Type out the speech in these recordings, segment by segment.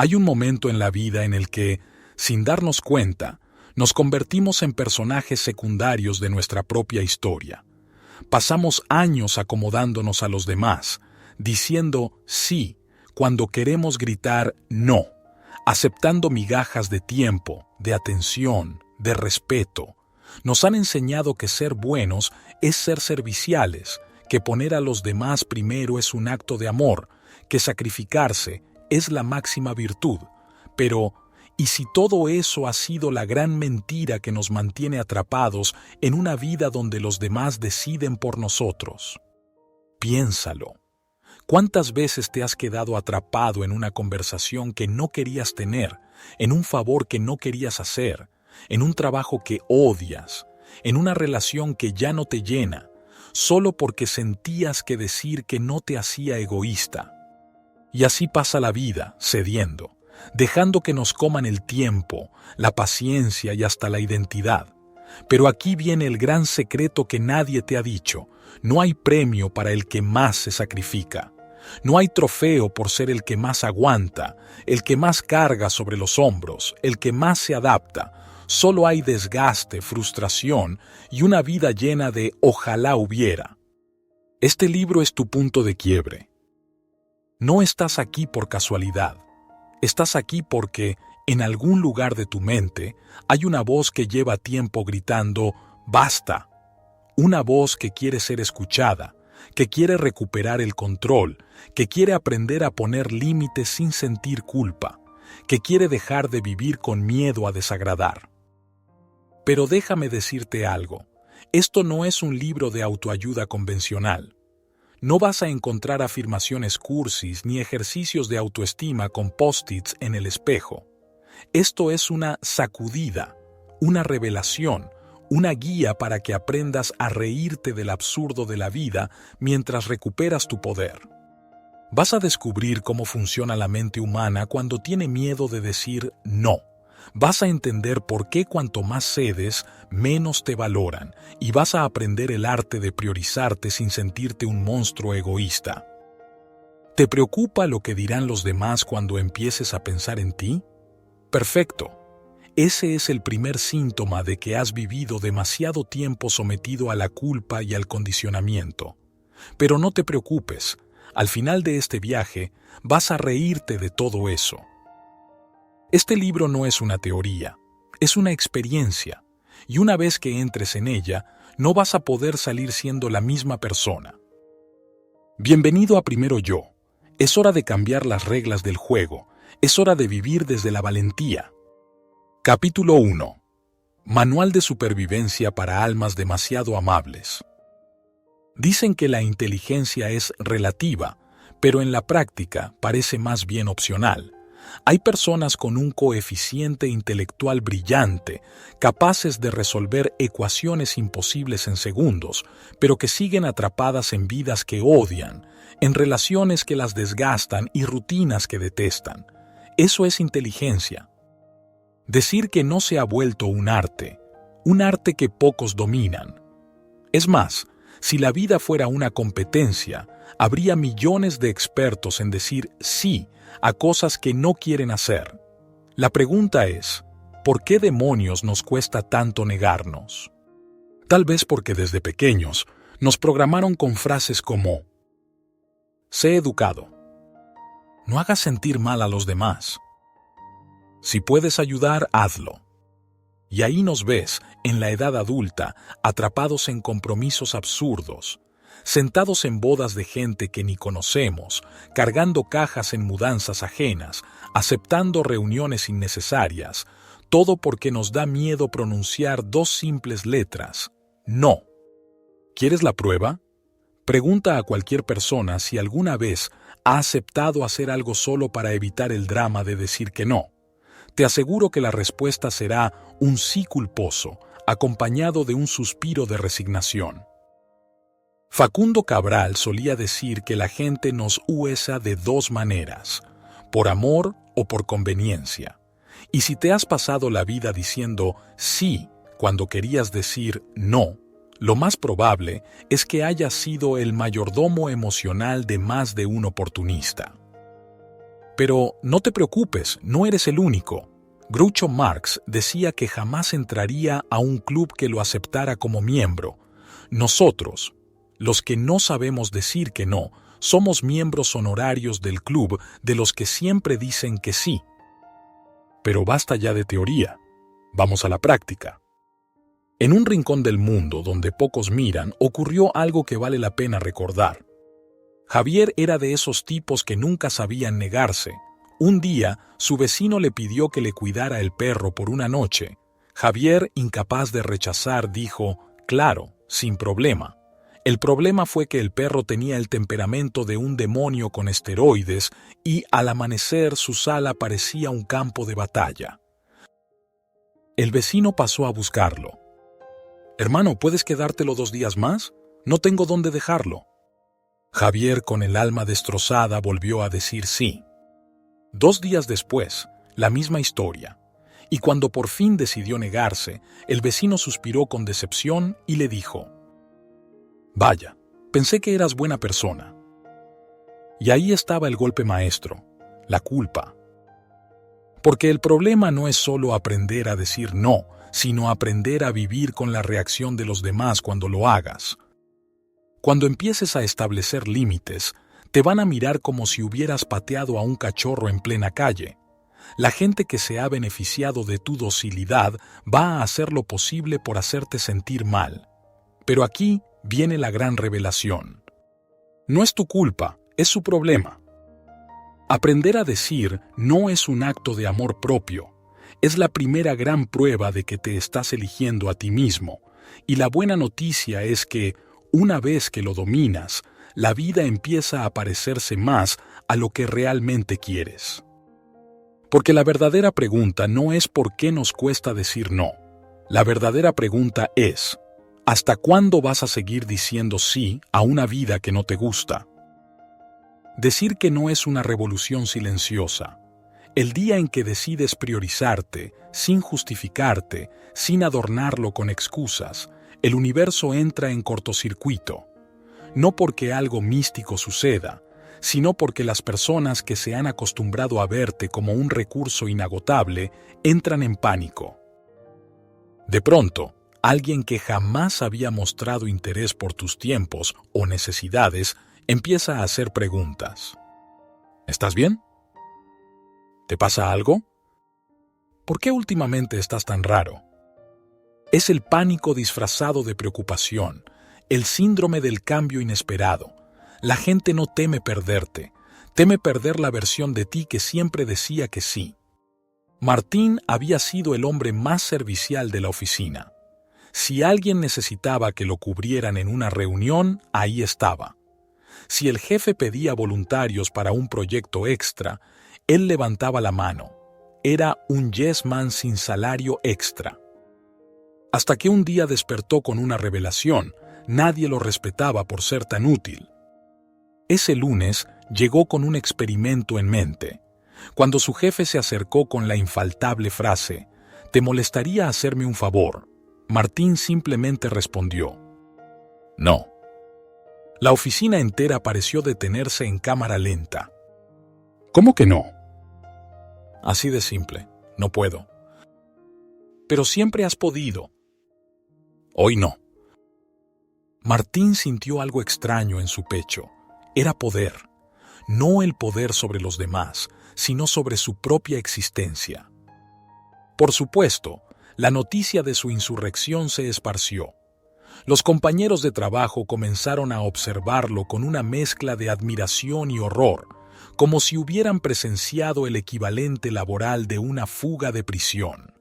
Hay un momento en la vida en el que, sin darnos cuenta, nos convertimos en personajes secundarios de nuestra propia historia. Pasamos años acomodándonos a los demás, diciendo sí cuando queremos gritar no, aceptando migajas de tiempo, de atención, de respeto. Nos han enseñado que ser buenos es ser serviciales, que poner a los demás primero es un acto de amor, que sacrificarse es la máxima virtud. Pero, ¿y si todo eso ha sido la gran mentira que nos mantiene atrapados en una vida donde los demás deciden por nosotros? Piénsalo. ¿Cuántas veces te has quedado atrapado en una conversación que no querías tener, en un favor que no querías hacer, en un trabajo que odias, en una relación que ya no te llena, solo porque sentías que decir que no te hacía egoísta? Y así pasa la vida, cediendo, dejando que nos coman el tiempo, la paciencia y hasta la identidad. Pero aquí viene el gran secreto que nadie te ha dicho: no hay premio para el que más se sacrifica. No hay trofeo por ser el que más aguanta, el que más carga sobre los hombros, el que más se adapta. Solo hay desgaste, frustración y una vida llena de ojalá hubiera. Este libro es tu punto de quiebre. No estás aquí por casualidad. Estás aquí porque, en algún lugar de tu mente, hay una voz que lleva tiempo gritando ¡basta! Una voz que quiere ser escuchada, que quiere recuperar el control, que quiere aprender a poner límites sin sentir culpa, que quiere dejar de vivir con miedo a desagradar. Pero déjame decirte algo, esto no es un libro de autoayuda convencional. No vas a encontrar afirmaciones cursis ni ejercicios de autoestima con post-its en el espejo. Esto es una sacudida, una revelación, una guía para que aprendas a reírte del absurdo de la vida mientras recuperas tu poder. Vas a descubrir cómo funciona la mente humana cuando tiene miedo de decir no. Vas a entender por qué cuanto más cedes, menos te valoran, y vas a aprender el arte de priorizarte sin sentirte un monstruo egoísta. ¿Te preocupa lo que dirán los demás cuando empieces a pensar en ti? Perfecto. Ese es el primer síntoma de que has vivido demasiado tiempo sometido a la culpa y al condicionamiento. Pero no te preocupes, al final de este viaje vas a reírte de todo eso. Este libro no es una teoría, es una experiencia, y una vez que entres en ella, no vas a poder salir siendo la misma persona. Bienvenido a Primero Yo. Es hora de cambiar las reglas del juego, es hora de vivir desde la valentía. Capítulo 1. Manual de supervivencia para almas demasiado amables. Dicen que la inteligencia es relativa, pero en la práctica parece más bien opcional. Hay personas con un coeficiente intelectual brillante, capaces de resolver ecuaciones imposibles en segundos, pero que siguen atrapadas en vidas que odian, en relaciones que las desgastan y rutinas que detestan. Eso es inteligencia. Decir que no se ha vuelto un arte que pocos dominan. Es más, si la vida fuera una competencia, habría millones de expertos en decir sí a cosas que no quieren hacer. La pregunta es, ¿por qué demonios nos cuesta tanto negarnos? Tal vez porque desde pequeños nos programaron con frases como: sé educado, no hagas sentir mal a los demás, si puedes ayudar, hazlo. Y ahí nos ves, en la edad adulta, atrapados en compromisos absurdos, sentados en bodas de gente que ni conocemos, cargando cajas en mudanzas ajenas, aceptando reuniones innecesarias, todo porque nos da miedo pronunciar dos simples letras: no. ¿Quieres la prueba? Pregunta a cualquier persona si alguna vez ha aceptado hacer algo solo para evitar el drama de decir que no. Te aseguro que la respuesta será un sí culposo, acompañado de un suspiro de resignación. Facundo Cabral solía decir que la gente nos usa de dos maneras: por amor o por conveniencia. Y si te has pasado la vida diciendo sí cuando querías decir no, lo más probable es que hayas sido el mayordomo emocional de más de un oportunista. Pero no te preocupes, no eres el único. Groucho Marx decía que jamás entraría a un club que lo aceptara como miembro. Nosotros, los que no sabemos decir que no, somos miembros honorarios del club de los que siempre dicen que sí. Pero basta ya de teoría. Vamos a la práctica. En un rincón del mundo donde pocos miran, ocurrió algo que vale la pena recordar. Javier era de esos tipos que nunca sabían negarse. Un día, su vecino le pidió que le cuidara el perro por una noche. Javier, incapaz de rechazar, dijo, claro, sin problema. El problema fue que el perro tenía el temperamento de un demonio con esteroides y al amanecer su sala parecía un campo de batalla. El vecino pasó a buscarlo. «Hermano, ¿puedes quedártelo 2 días más? No tengo dónde dejarlo». Javier, con el alma destrozada, volvió a decir sí. 2 días después, la misma historia. Y cuando por fin decidió negarse, el vecino suspiró con decepción y le dijo, «Vaya, pensé que eras buena persona». Y ahí estaba el golpe maestro, la culpa. Porque el problema no es solo aprender a decir no, sino aprender a vivir con la reacción de los demás cuando lo hagas. Cuando empieces a establecer límites, te van a mirar como si hubieras pateado a un cachorro en plena calle. La gente que se ha beneficiado de tu docilidad va a hacer lo posible por hacerte sentir mal. Pero aquí viene la gran revelación. No es tu culpa, es su problema. Aprender a decir no es un acto de amor propio. Es la primera gran prueba de que te estás eligiendo a ti mismo. Y la buena noticia es que, una vez que lo dominas, la vida empieza a parecerse más a lo que realmente quieres. Porque la verdadera pregunta no es por qué nos cuesta decir no. La verdadera pregunta es, ¿hasta cuándo vas a seguir diciendo sí a una vida que no te gusta? Decir que no es una revolución silenciosa. El día en que decides priorizarte, sin justificarte, sin adornarlo con excusas, el universo entra en cortocircuito. No porque algo místico suceda, sino porque las personas que se han acostumbrado a verte como un recurso inagotable entran en pánico. De pronto, alguien que jamás había mostrado interés por tus tiempos o necesidades empieza a hacer preguntas. ¿Estás bien? ¿Te pasa algo? ¿Por qué últimamente estás tan raro? Es el pánico disfrazado de preocupación, el síndrome del cambio inesperado. La gente no teme perderte, teme perder la versión de ti que siempre decía que sí. Martín había sido el hombre más servicial de la oficina. Si alguien necesitaba que lo cubrieran en una reunión, ahí estaba. Si el jefe pedía voluntarios para un proyecto extra, él levantaba la mano. Era un yes man sin salario extra. Hasta que un día despertó con una revelación. Nadie lo respetaba por ser tan útil. Ese lunes llegó con un experimento en mente. Cuando su jefe se acercó con la infaltable frase, «¿Te molestaría hacerme un favor?», Martín simplemente respondió, «No». La oficina entera pareció detenerse en cámara lenta. «¿Cómo que no?». «Así de simple, no puedo». «Pero siempre has podido». «Hoy no». Martín sintió algo extraño en su pecho. Era poder. No el poder sobre los demás, sino sobre su propia existencia. Por supuesto, la noticia de su insurrección se esparció. Los compañeros de trabajo comenzaron a observarlo con una mezcla de admiración y horror, como si hubieran presenciado el equivalente laboral de una fuga de prisión.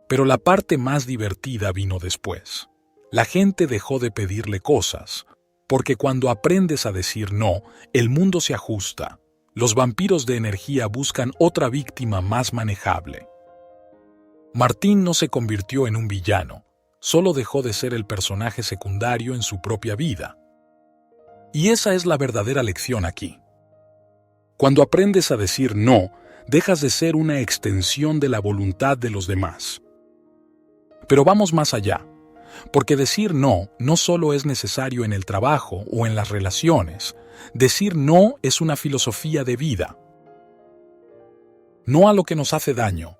Pero la parte más divertida vino después. La gente dejó de pedirle cosas, porque cuando aprendes a decir no, el mundo se ajusta. Los vampiros de energía buscan otra víctima más manejable. Martín no se convirtió en un villano, solo dejó de ser el personaje secundario en su propia vida. Y esa es la verdadera lección aquí. Cuando aprendes a decir no, dejas de ser una extensión de la voluntad de los demás. Pero vamos más allá. Porque decir no solo es necesario en el trabajo o en las relaciones. Decir no es una filosofía de vida. no a lo que nos hace daño,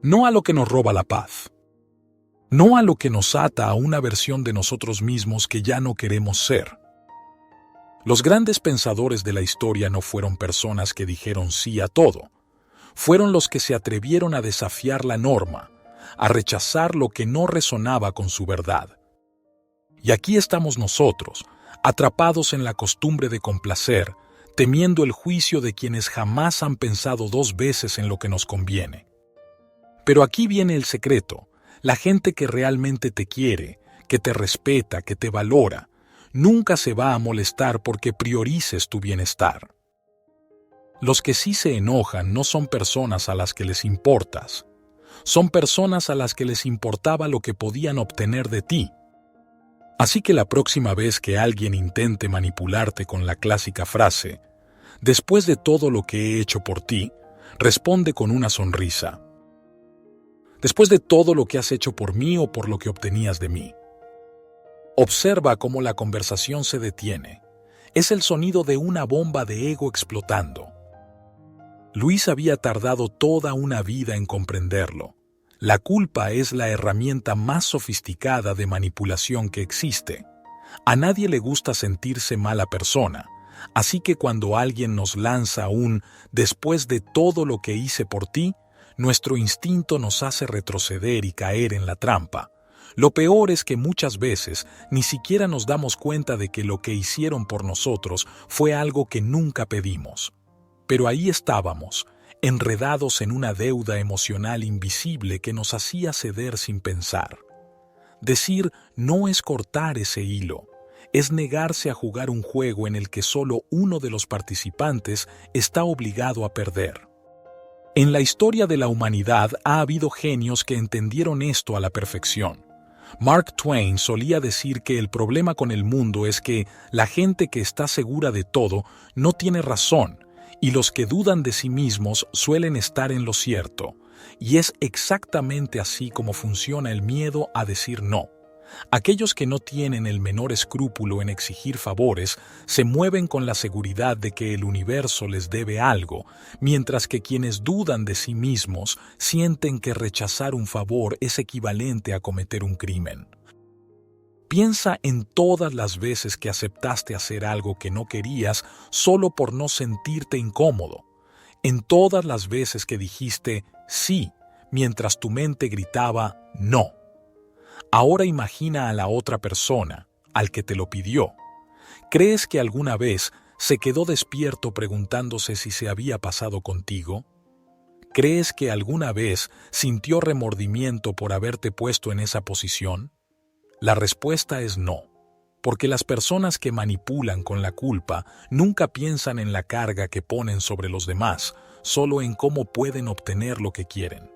no a lo que nos roba la paz, no a lo que nos ata a una versión de nosotros mismos que ya no queremos ser. Los grandes pensadores de la historia no fueron personas que dijeron sí a todo, fueron los que se atrevieron a desafiar la norma, a rechazar lo que no resonaba con su verdad. Y aquí estamos nosotros, atrapados en la costumbre de complacer, temiendo el juicio de quienes jamás han pensado dos veces en lo que nos conviene. Pero aquí viene el secreto: la gente que realmente te quiere, que te respeta, que te valora, nunca se va a molestar porque priorices tu bienestar. Los que sí se enojan no son personas a las que les importas, son personas a las que les importaba lo que podían obtener de ti. Así que la próxima vez que alguien intente manipularte con la clásica frase, después de todo lo que he hecho por ti, responde con una sonrisa. Después de todo lo que has hecho por mí o por lo que obtenías de mí. Observa cómo la conversación se detiene. Es el sonido de una bomba de ego explotando. Luis había tardado toda una vida en comprenderlo. La culpa es la herramienta más sofisticada de manipulación que existe. A nadie le gusta sentirse mala persona, así que cuando alguien nos lanza un «después de todo lo que hice por ti», nuestro instinto nos hace retroceder y caer en la trampa. Lo peor es que muchas veces ni siquiera nos damos cuenta de que lo que hicieron por nosotros fue algo que nunca pedimos. Pero ahí estábamos, enredados en una deuda emocional invisible que nos hacía ceder sin pensar. Decir no es cortar ese hilo, es negarse a jugar un juego en el que solo uno de los participantes está obligado a perder. En la historia de la humanidad ha habido genios que entendieron esto a la perfección. Mark Twain solía decir que el problema con el mundo es que la gente que está segura de todo no tiene razón, y los que dudan de sí mismos suelen estar en lo cierto, y es exactamente así como funciona el miedo a decir no. Aquellos que no tienen el menor escrúpulo en exigir favores se mueven con la seguridad de que el universo les debe algo, mientras que quienes dudan de sí mismos sienten que rechazar un favor es equivalente a cometer un crimen. Piensa en todas las veces que aceptaste hacer algo que no querías solo por no sentirte incómodo. En todas las veces que dijiste sí, mientras tu mente gritaba no. Ahora imagina a la otra persona, al que te lo pidió. ¿Crees que alguna vez se quedó despierto preguntándose si se había pasado contigo? ¿Crees que alguna vez sintió remordimiento por haberte puesto en esa posición? La respuesta es no, porque las personas que manipulan con la culpa nunca piensan en la carga que ponen sobre los demás, solo en cómo pueden obtener lo que quieren.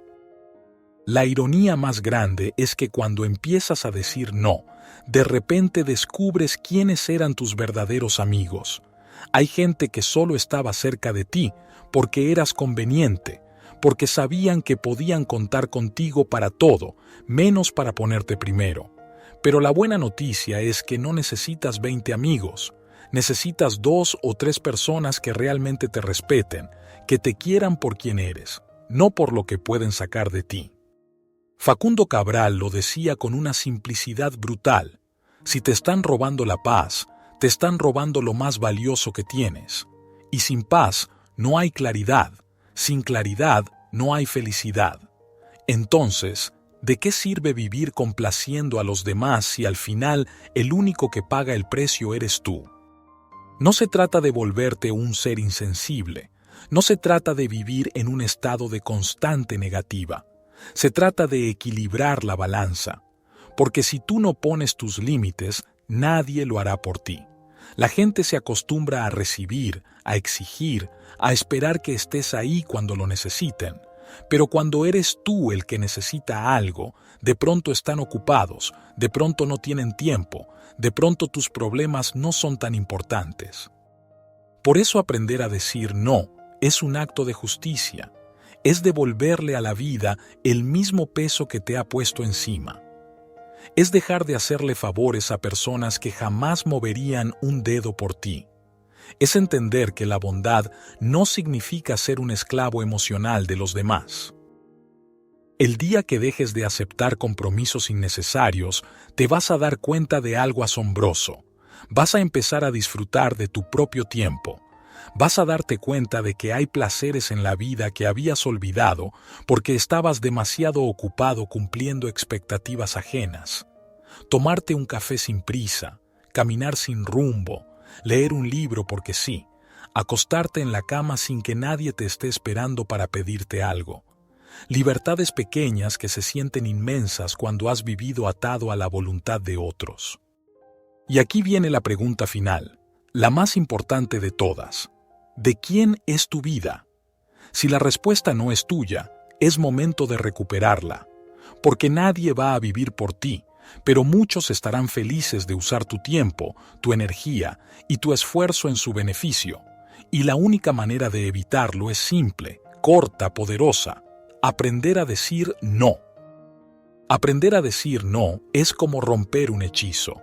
La ironía más grande es que cuando empiezas a decir no, de repente descubres quiénes eran tus verdaderos amigos. Hay gente que solo estaba cerca de ti porque eras conveniente, porque sabían que podían contar contigo para todo, menos para ponerte primero. Pero la buena noticia es que no necesitas 20 amigos, necesitas 2 o 3 personas que realmente te respeten, que te quieran por quien eres, no por lo que pueden sacar de ti. Facundo Cabral lo decía con una simplicidad brutal: si te están robando la paz, te están robando lo más valioso que tienes. Y sin paz no hay claridad, sin claridad no hay felicidad. Entonces, ¿de qué sirve vivir complaciendo a los demás si al final el único que paga el precio eres tú? No se trata de volverte un ser insensible, no se trata de vivir en un estado de constante negativa. Se trata de equilibrar la balanza, porque si tú no pones tus límites, nadie lo hará por ti. La gente se acostumbra a recibir, a exigir, a esperar que estés ahí cuando lo necesiten. Pero cuando eres tú el que necesita algo, de pronto están ocupados, de pronto no tienen tiempo, de pronto tus problemas no son tan importantes. Por eso aprender a decir no es un acto de justicia. Es devolverle a la vida el mismo peso que te ha puesto encima. Es dejar de hacerle favores a personas que jamás moverían un dedo por ti. Es entender que la bondad no significa ser un esclavo emocional de los demás. El día que dejes de aceptar compromisos innecesarios, te vas a dar cuenta de algo asombroso. Vas a empezar a disfrutar de tu propio tiempo. Vas a darte cuenta de que hay placeres en la vida que habías olvidado porque estabas demasiado ocupado cumpliendo expectativas ajenas. Tomarte un café sin prisa, caminar sin rumbo, leer un libro porque sí, acostarte en la cama sin que nadie te esté esperando para pedirte algo. Libertades pequeñas que se sienten inmensas cuando has vivido atado a la voluntad de otros. Y aquí viene la pregunta final, la más importante de todas. ¿De quién es tu vida? Si la respuesta no es tuya, es momento de recuperarla, porque nadie va a vivir por ti, pero muchos estarán felices de usar tu tiempo, tu energía y tu esfuerzo en su beneficio. Y la única manera de evitarlo es simple, corta, poderosa. Aprender a decir no. Aprender a decir no es como romper un hechizo.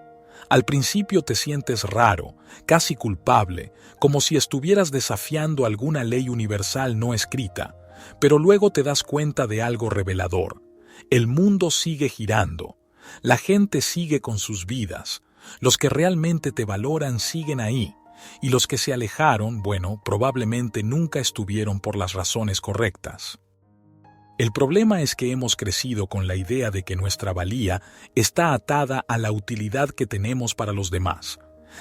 Al principio te sientes raro, casi culpable, como si estuvieras desafiando alguna ley universal no escrita, pero luego te das cuenta de algo revelador. El mundo sigue girando. La gente sigue con sus vidas. Los que realmente te valoran siguen ahí. Y los que se alejaron, bueno, probablemente nunca estuvieron por las razones correctas. El problema es que hemos crecido con la idea de que nuestra valía está atada a la utilidad que tenemos para los demás.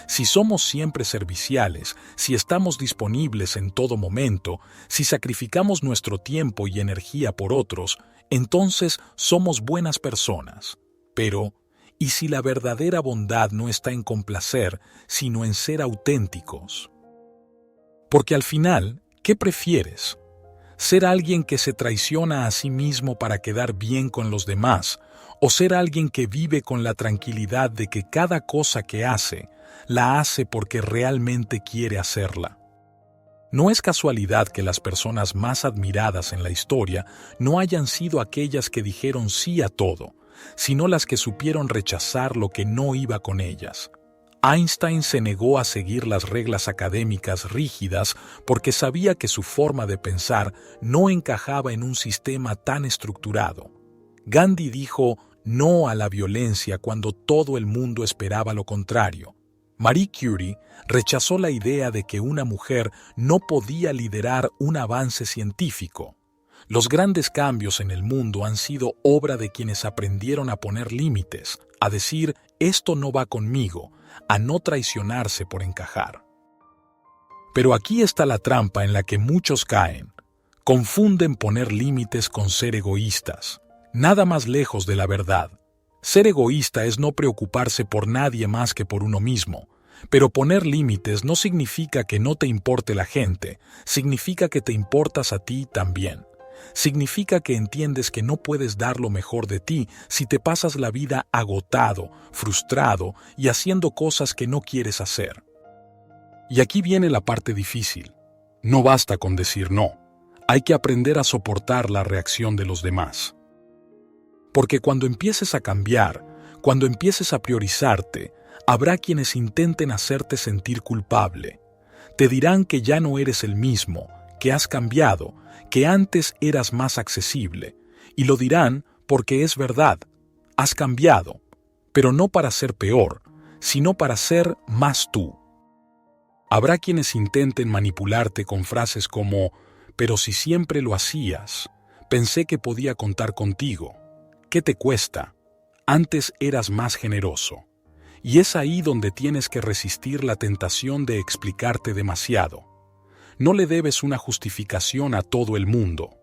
Si somos siempre serviciales, si estamos disponibles en todo momento, si sacrificamos nuestro tiempo y energía por otros, entonces somos buenas personas. Pero, ¿y si la verdadera bondad no está en complacer, sino en ser auténticos? Porque al final, ¿qué prefieres? ¿Ser alguien que se traiciona a sí mismo para quedar bien con los demás, o ser alguien que vive con la tranquilidad de que cada cosa que hace, la hace porque realmente quiere hacerla? No es casualidad que las personas más admiradas en la historia no hayan sido aquellas que dijeron sí a todo, sino las que supieron rechazar lo que no iba con ellas. Einstein se negó a seguir las reglas académicas rígidas porque sabía que su forma de pensar no encajaba en un sistema tan estructurado. Gandhi dijo no a la violencia cuando todo el mundo esperaba lo contrario. Marie Curie rechazó la idea de que una mujer no podía liderar un avance científico. Los grandes cambios en el mundo han sido obra de quienes aprendieron a poner límites, a decir esto no va conmigo, a no traicionarse por encajar. Pero aquí está la trampa en la que muchos caen. Confunden poner límites con ser egoístas. Nada más lejos de la verdad. Ser egoísta es no preocuparse por nadie más que por uno mismo. Pero poner límites no significa que no te importe la gente, significa que te importas a ti también. Significa que entiendes que no puedes dar lo mejor de ti si te pasas la vida agotado, frustrado y haciendo cosas que no quieres hacer. Y aquí viene la parte difícil. No basta con decir no. Hay que aprender a soportar la reacción de los demás. Porque cuando empieces a cambiar, cuando empieces a priorizarte, habrá quienes intenten hacerte sentir culpable. Te dirán que ya no eres el mismo, que has cambiado, que antes eras más accesible, y lo dirán porque es verdad, has cambiado, pero no para ser peor, sino para ser más tú. Habrá quienes intenten manipularte con frases como, pero si siempre lo hacías, pensé que podía contar contigo, ¿qué te cuesta? Antes eras más generoso. Y es ahí donde tienes que resistir la tentación de explicarte demasiado. No le debes una justificación a todo el mundo.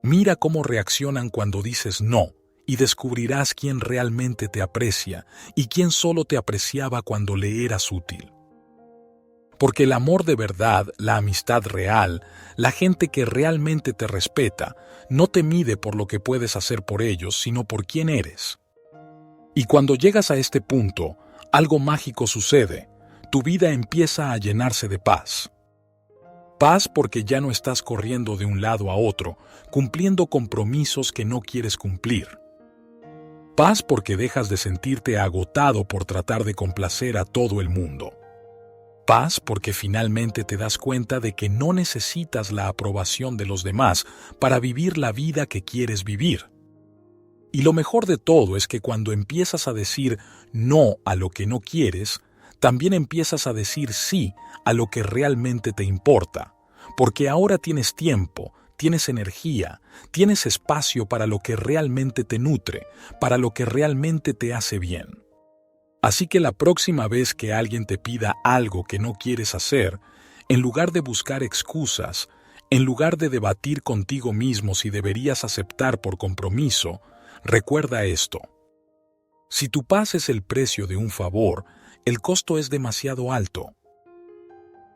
Mira cómo reaccionan cuando dices no, y descubrirás quién realmente te aprecia y quién solo te apreciaba cuando le eras útil. Porque el amor de verdad, la amistad real, la gente que realmente te respeta, no te mide por lo que puedes hacer por ellos, sino por quién eres. Y cuando llegas a este punto, algo mágico sucede. Tu vida empieza a llenarse de paz. Paz porque ya no estás corriendo de un lado a otro, cumpliendo compromisos que no quieres cumplir. Paz porque dejas de sentirte agotado por tratar de complacer a todo el mundo. Paz porque finalmente te das cuenta de que no necesitas la aprobación de los demás para vivir la vida que quieres vivir. Y lo mejor de todo es que cuando empiezas a decir no a lo que no quieres, también empiezas a decir sí a lo que realmente te importa, porque ahora tienes tiempo, tienes energía, tienes espacio para lo que realmente te nutre, para lo que realmente te hace bien. Así que la próxima vez que alguien te pida algo que no quieres hacer, en lugar de buscar excusas, en lugar de debatir contigo mismo si deberías aceptar por compromiso, recuerda esto. Si tu paz es el precio de un favor, el costo es demasiado alto.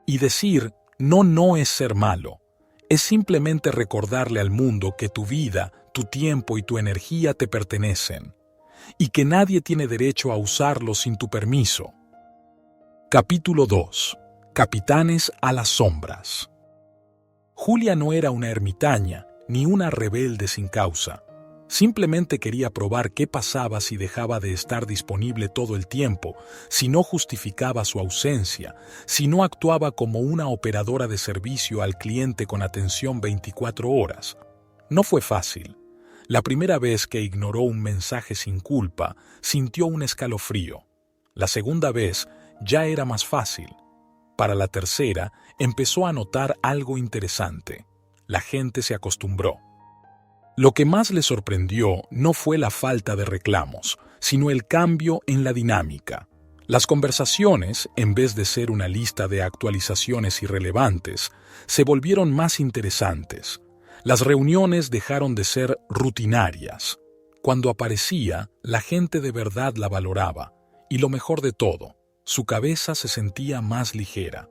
Y decir no es ser malo. Es simplemente recordarle al mundo que tu vida, tu tiempo y tu energía te pertenecen, y que nadie tiene derecho a usarlos sin tu permiso. Capítulo 2. Capitanes a las sombras. Julia no era una ermitaña, ni una rebelde sin causa. Simplemente quería probar qué pasaba si dejaba de estar disponible todo el tiempo, si no justificaba su ausencia, si no actuaba como una operadora de servicio al cliente con atención 24 horas. No fue fácil. La primera vez que ignoró un mensaje sin culpa, sintió un escalofrío. La segunda vez ya era más fácil. Para la tercera, empezó a notar algo interesante. La gente se acostumbró. Lo que más le sorprendió no fue la falta de reclamos, sino el cambio en la dinámica. Las conversaciones, en vez de ser una lista de actualizaciones irrelevantes, se volvieron más interesantes. Las reuniones dejaron de ser rutinarias. Cuando aparecía, la gente de verdad la valoraba, y lo mejor de todo, su cabeza se sentía más ligera.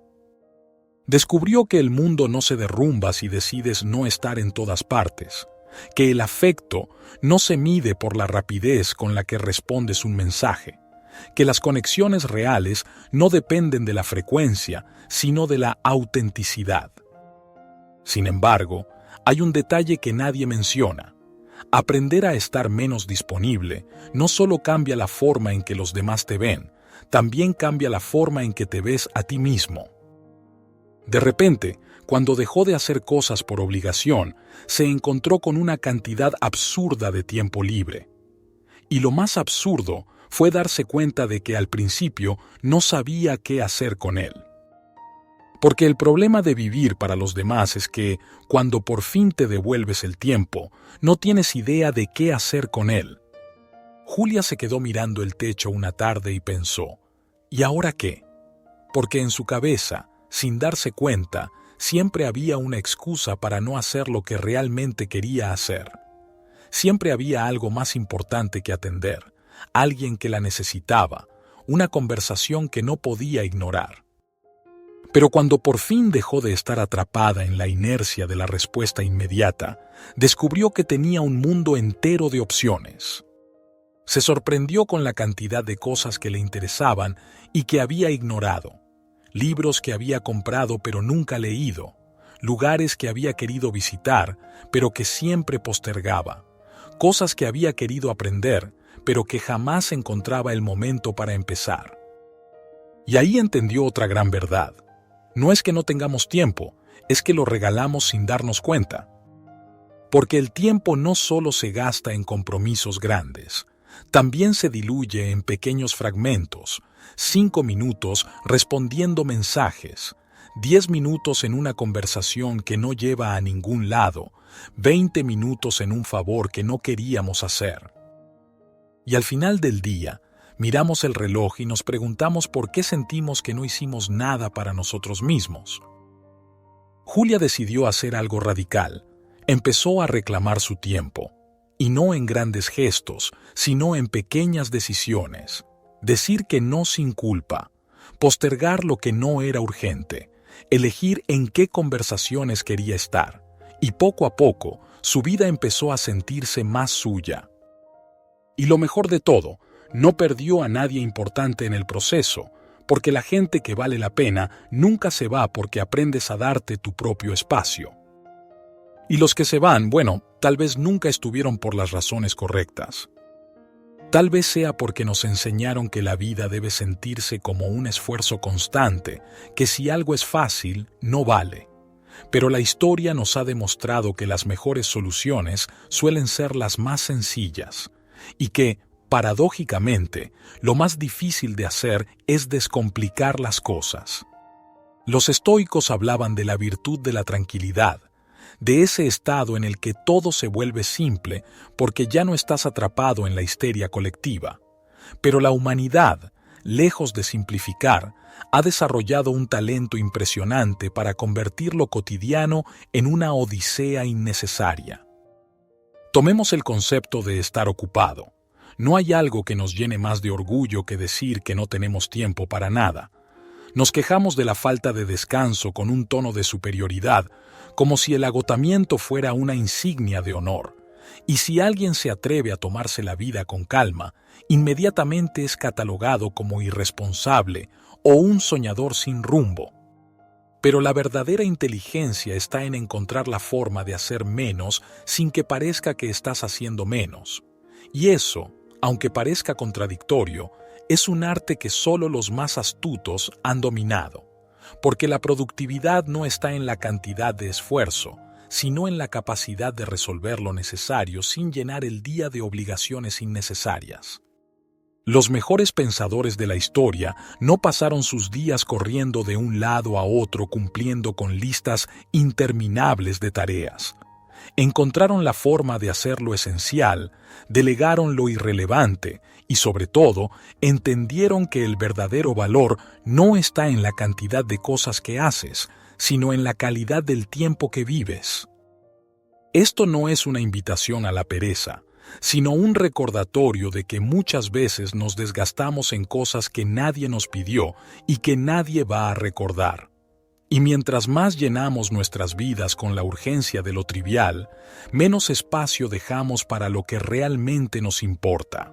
Descubrió que el mundo no se derrumba si decides no estar en todas partes, que el afecto no se mide por la rapidez con la que respondes un mensaje, que las conexiones reales no dependen de la frecuencia, sino de la autenticidad. Sin embargo, hay un detalle que nadie menciona. Aprender a estar menos disponible no solo cambia la forma en que los demás te ven, también cambia la forma en que te ves a ti mismo. De repente, cuando dejó de hacer cosas por obligación, se encontró con una cantidad absurda de tiempo libre. Y lo más absurdo fue darse cuenta de que al principio no sabía qué hacer con él. Porque el problema de vivir para los demás es que, cuando por fin te devuelves el tiempo, no tienes idea de qué hacer con él. Julia se quedó mirando el techo una tarde y pensó, ¿y ahora qué? Porque en su cabeza, sin darse cuenta, siempre había una excusa para no hacer lo que realmente quería hacer. Siempre había algo más importante que atender, alguien que la necesitaba, una conversación que no podía ignorar. Pero cuando por fin dejó de estar atrapada en la inercia de la respuesta inmediata, descubrió que tenía un mundo entero de opciones. Se sorprendió con la cantidad de cosas que le interesaban y que había ignorado. Libros que había comprado pero nunca leído, lugares que había querido visitar pero que siempre postergaba, cosas que había querido aprender pero que jamás encontraba el momento para empezar. Y ahí entendió otra gran verdad. No es que no tengamos tiempo, es que lo regalamos sin darnos cuenta. Porque el tiempo no solo se gasta en compromisos grandes, también se diluye en pequeños fragmentos, 5 minutos respondiendo mensajes, 10 minutos en una conversación que no lleva a ningún lado, 20 minutos en un favor que no queríamos hacer. Y al final del día, miramos el reloj y nos preguntamos por qué sentimos que no hicimos nada para nosotros mismos. Julia decidió hacer algo radical. Empezó a reclamar su tiempo. Y no en grandes gestos, sino en pequeñas decisiones. Decir que no sin culpa. Postergar lo que no era urgente. Elegir en qué conversaciones quería estar. Y poco a poco, su vida empezó a sentirse más suya. Y lo mejor de todo, no perdió a nadie importante en el proceso, porque la gente que vale la pena nunca se va porque aprendes a darte tu propio espacio. Y los que se van, bueno, tal vez nunca estuvieron por las razones correctas. Tal vez sea porque nos enseñaron que la vida debe sentirse como un esfuerzo constante, que si algo es fácil, no vale. Pero la historia nos ha demostrado que las mejores soluciones suelen ser las más sencillas, y que, paradójicamente, lo más difícil de hacer es descomplicar las cosas. Los estoicos hablaban de la virtud de la tranquilidad, de ese estado en el que todo se vuelve simple porque ya no estás atrapado en la histeria colectiva. Pero la humanidad, lejos de simplificar, ha desarrollado un talento impresionante para convertir lo cotidiano en una odisea innecesaria. Tomemos el concepto de estar ocupado. No hay algo que nos llene más de orgullo que decir que no tenemos tiempo para nada. Nos quejamos de la falta de descanso con un tono de superioridad, como si el agotamiento fuera una insignia de honor. Y si alguien se atreve a tomarse la vida con calma, inmediatamente es catalogado como irresponsable o un soñador sin rumbo. Pero la verdadera inteligencia está en encontrar la forma de hacer menos sin que parezca que estás haciendo menos. Y eso, aunque parezca contradictorio, es un arte que solo los más astutos han dominado, porque la productividad no está en la cantidad de esfuerzo, sino en la capacidad de resolver lo necesario sin llenar el día de obligaciones innecesarias. Los mejores pensadores de la historia no pasaron sus días corriendo de un lado a otro cumpliendo con listas interminables de tareas. Encontraron la forma de hacer lo esencial, delegaron lo irrelevante y, sobre todo, entendieron que el verdadero valor no está en la cantidad de cosas que haces, sino en la calidad del tiempo que vives. Esto no es una invitación a la pereza, sino un recordatorio de que muchas veces nos desgastamos en cosas que nadie nos pidió y que nadie va a recordar. Y mientras más llenamos nuestras vidas con la urgencia de lo trivial, menos espacio dejamos para lo que realmente nos importa.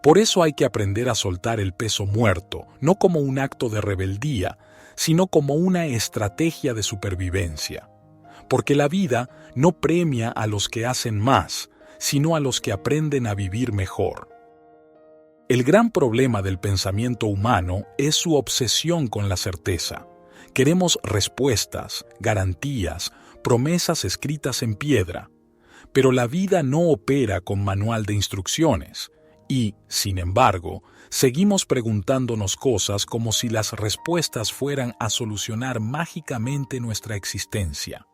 Por eso hay que aprender a soltar el peso muerto, no como un acto de rebeldía, sino como una estrategia de supervivencia. Porque la vida no premia a los que hacen más, sino a los que aprenden a vivir mejor. El gran problema del pensamiento humano es su obsesión con la certeza. Queremos respuestas, garantías, promesas escritas en piedra. Pero la vida no opera con manual de instrucciones y, sin embargo, seguimos preguntándonos cosas como si las respuestas fueran a solucionar mágicamente nuestra existencia.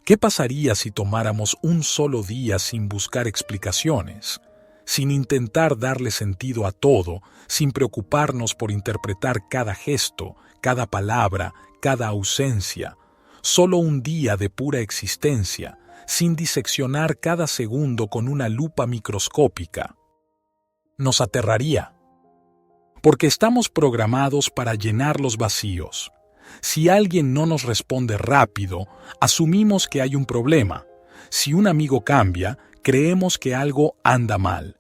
¿Qué pasaría si tomáramos un solo día sin buscar explicaciones, sin intentar darle sentido a todo, sin preocuparnos por interpretar cada gesto, cada palabra, cada ausencia, solo un día de pura existencia, sin diseccionar cada segundo con una lupa microscópica? Nos aterraría, porque estamos programados para llenar los vacíos. Si alguien no nos responde rápido, asumimos que hay un problema. Si un amigo cambia, creemos que algo anda mal.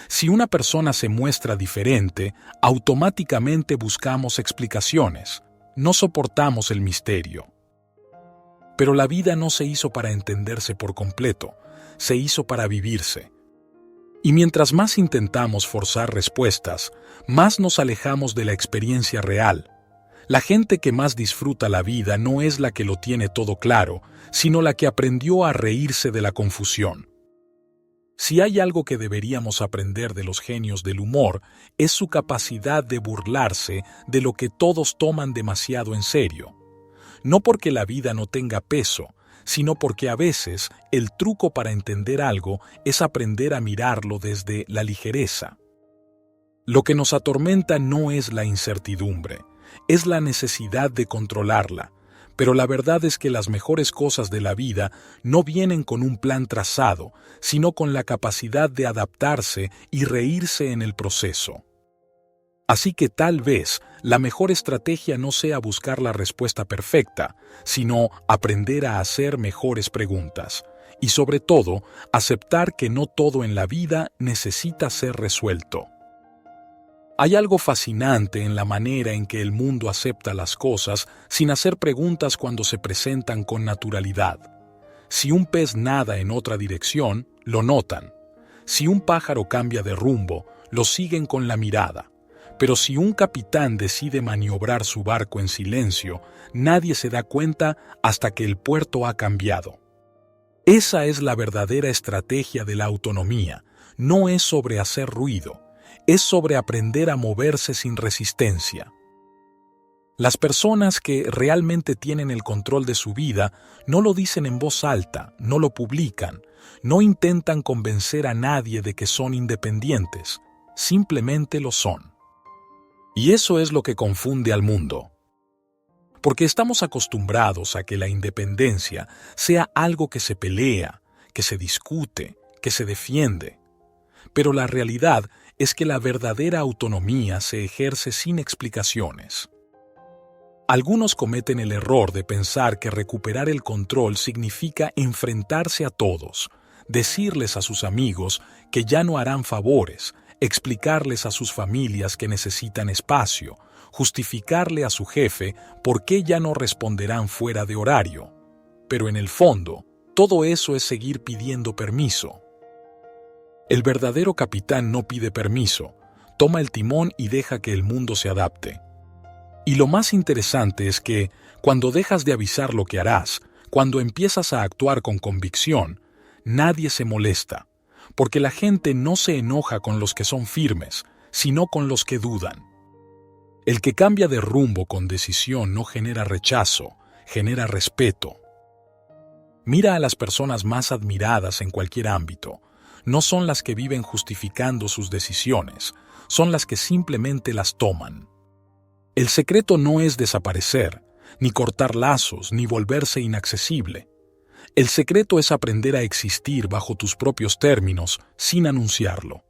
Si una persona se muestra diferente, automáticamente buscamos explicaciones. No soportamos el misterio. Pero la vida no se hizo para entenderse por completo, se hizo para vivirse. Y mientras más intentamos forzar respuestas, más nos alejamos de la experiencia real. La gente que más disfruta la vida no es la que lo tiene todo claro, sino la que aprendió a reírse de la confusión. Si hay algo que deberíamos aprender de los genios del humor, es su capacidad de burlarse de lo que todos toman demasiado en serio. No porque la vida no tenga peso, sino porque a veces el truco para entender algo es aprender a mirarlo desde la ligereza. Lo que nos atormenta no es la incertidumbre, es la necesidad de controlarla, pero la verdad es que las mejores cosas de la vida no vienen con un plan trazado, sino con la capacidad de adaptarse y reírse en el proceso. Así que tal vez la mejor estrategia no sea buscar la respuesta perfecta, sino aprender a hacer mejores preguntas, y sobre todo, aceptar que no todo en la vida necesita ser resuelto. Hay algo fascinante en la manera en que el mundo acepta las cosas sin hacer preguntas cuando se presentan con naturalidad. Si un pez nada en otra dirección, lo notan. Si un pájaro cambia de rumbo, lo siguen con la mirada. Pero si un capitán decide maniobrar su barco en silencio, nadie se da cuenta hasta que el puerto ha cambiado. Esa es la verdadera estrategia de la autonomía. No es sobre hacer ruido, es sobre aprender a moverse sin resistencia. Las personas que realmente tienen el control de su vida no lo dicen en voz alta, no lo publican, no intentan convencer a nadie de que son independientes, simplemente lo son. Y eso es lo que confunde al mundo. Porque estamos acostumbrados a que la independencia sea algo que se pelea, que se discute, que se defiende. Pero la realidad es que la verdadera autonomía se ejerce sin explicaciones. Algunos cometen el error de pensar que recuperar el control significa enfrentarse a todos, decirles a sus amigos que ya no harán favores, explicarles a sus familias que necesitan espacio, justificarle a su jefe por qué ya no responderán fuera de horario. Pero en el fondo, todo eso es seguir pidiendo permiso. El verdadero capitán no pide permiso, toma el timón y deja que el mundo se adapte. Y lo más interesante es que, cuando dejas de avisar lo que harás, cuando empiezas a actuar con convicción, nadie se molesta, porque la gente no se enoja con los que son firmes, sino con los que dudan. El que cambia de rumbo con decisión no genera rechazo, genera respeto. Mira a las personas más admiradas en cualquier ámbito. No son las que viven justificando sus decisiones, son las que simplemente las toman. El secreto no es desaparecer, ni cortar lazos, ni volverse inaccesible. El secreto es aprender a existir bajo tus propios términos, sin anunciarlo.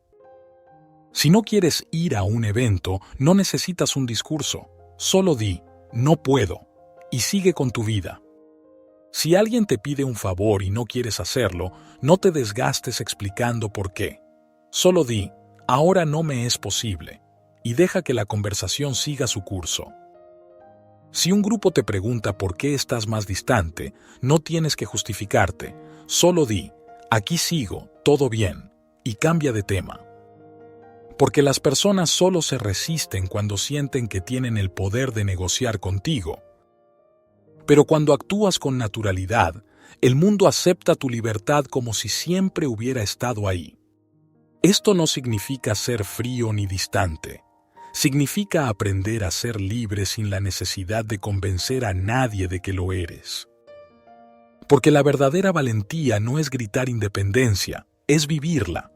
Si no quieres ir a un evento, no necesitas un discurso. Solo di, no puedo, y sigue con tu vida. Si alguien te pide un favor y no quieres hacerlo, no te desgastes explicando por qué. Solo di, ahora no me es posible, y deja que la conversación siga su curso. Si un grupo te pregunta por qué estás más distante, no tienes que justificarte. Solo di, aquí sigo, todo bien, y cambia de tema. Porque las personas solo se resisten cuando sienten que tienen el poder de negociar contigo. Pero cuando actúas con naturalidad, el mundo acepta tu libertad como si siempre hubiera estado ahí. Esto no significa ser frío ni distante. Significa aprender a ser libre sin la necesidad de convencer a nadie de que lo eres. Porque la verdadera valentía no es gritar independencia, es vivirla.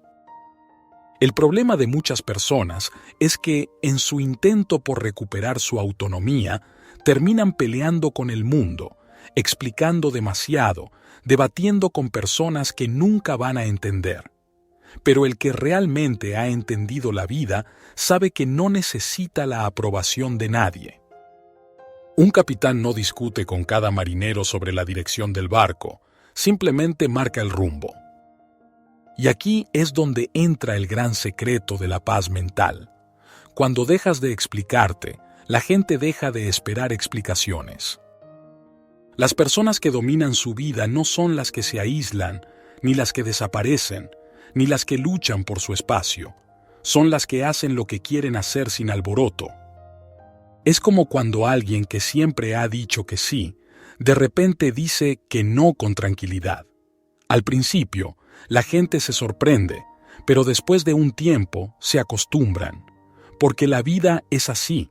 El problema de muchas personas es que, en su intento por recuperar su autonomía, terminan peleando con el mundo, explicando demasiado, debatiendo con personas que nunca van a entender. Pero el que realmente ha entendido la vida sabe que no necesita la aprobación de nadie. Un capitán no discute con cada marinero sobre la dirección del barco, simplemente marca el rumbo. Y aquí es donde entra el gran secreto de la paz mental. Cuando dejas de explicarte, la gente deja de esperar explicaciones. Las personas que dominan su vida no son las que se aíslan, ni las que desaparecen, ni las que luchan por su espacio. Son las que hacen lo que quieren hacer sin alboroto. Es como cuando alguien que siempre ha dicho que sí, de repente dice que no con tranquilidad. Al principio, la gente se sorprende, pero después de un tiempo se acostumbran, porque la vida es así.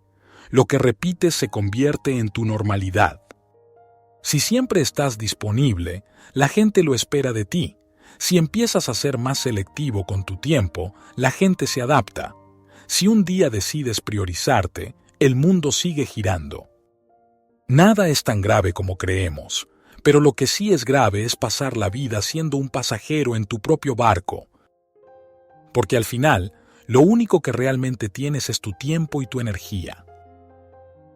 Lo que repites se convierte en tu normalidad. Si siempre estás disponible, la gente lo espera de ti. Si empiezas a ser más selectivo con tu tiempo, la gente se adapta. Si un día decides priorizarte, el mundo sigue girando. Nada es tan grave como creemos, pero lo que sí es grave es pasar la vida siendo un pasajero en tu propio barco. Porque al final, lo único que realmente tienes es tu tiempo y tu energía.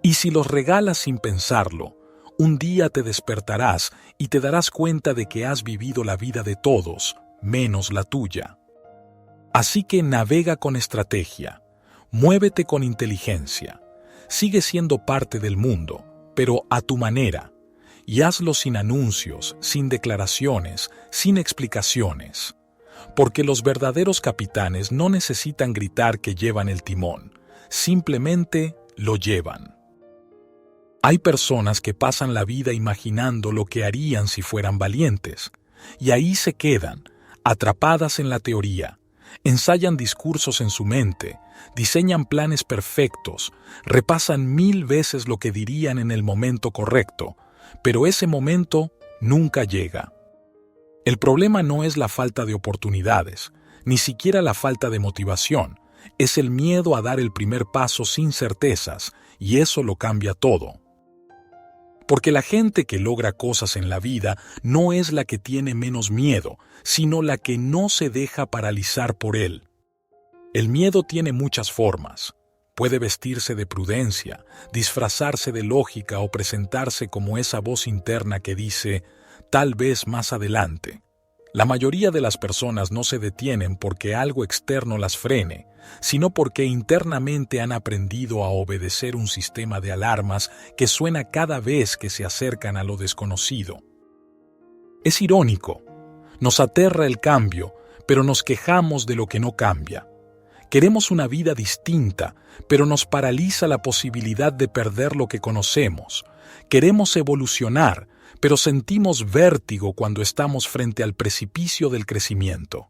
Y si los regalas sin pensarlo, un día te despertarás y te darás cuenta de que has vivido la vida de todos, menos la tuya. Así que navega con estrategia, muévete con inteligencia, sigue siendo parte del mundo, pero a tu manera, y hazlo sin anuncios, sin declaraciones, sin explicaciones, porque los verdaderos capitanes no necesitan gritar que llevan el timón, simplemente lo llevan. Hay personas que pasan la vida imaginando lo que harían si fueran valientes, y ahí se quedan, atrapadas en la teoría. Ensayan discursos en su mente, diseñan planes perfectos, repasan 1000 veces lo que dirían en el momento correcto, pero ese momento nunca llega. El problema no es la falta de oportunidades, ni siquiera la falta de motivación, es el miedo a dar el primer paso sin certezas, y eso lo cambia todo. Porque la gente que logra cosas en la vida no es la que tiene menos miedo, sino la que no se deja paralizar por él. El miedo tiene muchas formas. Puede vestirse de prudencia, disfrazarse de lógica o presentarse como esa voz interna que dice, tal vez más adelante. La mayoría de las personas no se detienen porque algo externo las frene, sino porque internamente han aprendido a obedecer un sistema de alarmas que suena cada vez que se acercan a lo desconocido. Es irónico. Nos aterra el cambio, pero nos quejamos de lo que no cambia. Queremos una vida distinta, pero nos paraliza la posibilidad de perder lo que conocemos. Queremos evolucionar, pero sentimos vértigo cuando estamos frente al precipicio del crecimiento.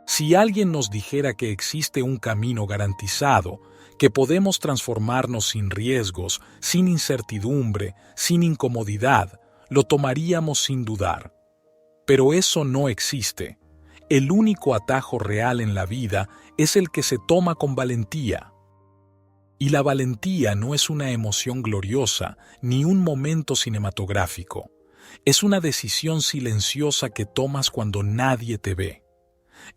Si alguien nos dijera que existe un camino garantizado, que podemos transformarnos sin riesgos, sin incertidumbre, sin incomodidad, lo tomaríamos sin dudar. Pero eso no existe. El único atajo real en la vida es el que se toma con valentía. Y la valentía no es una emoción gloriosa ni un momento cinematográfico. Es una decisión silenciosa que tomas cuando nadie te ve.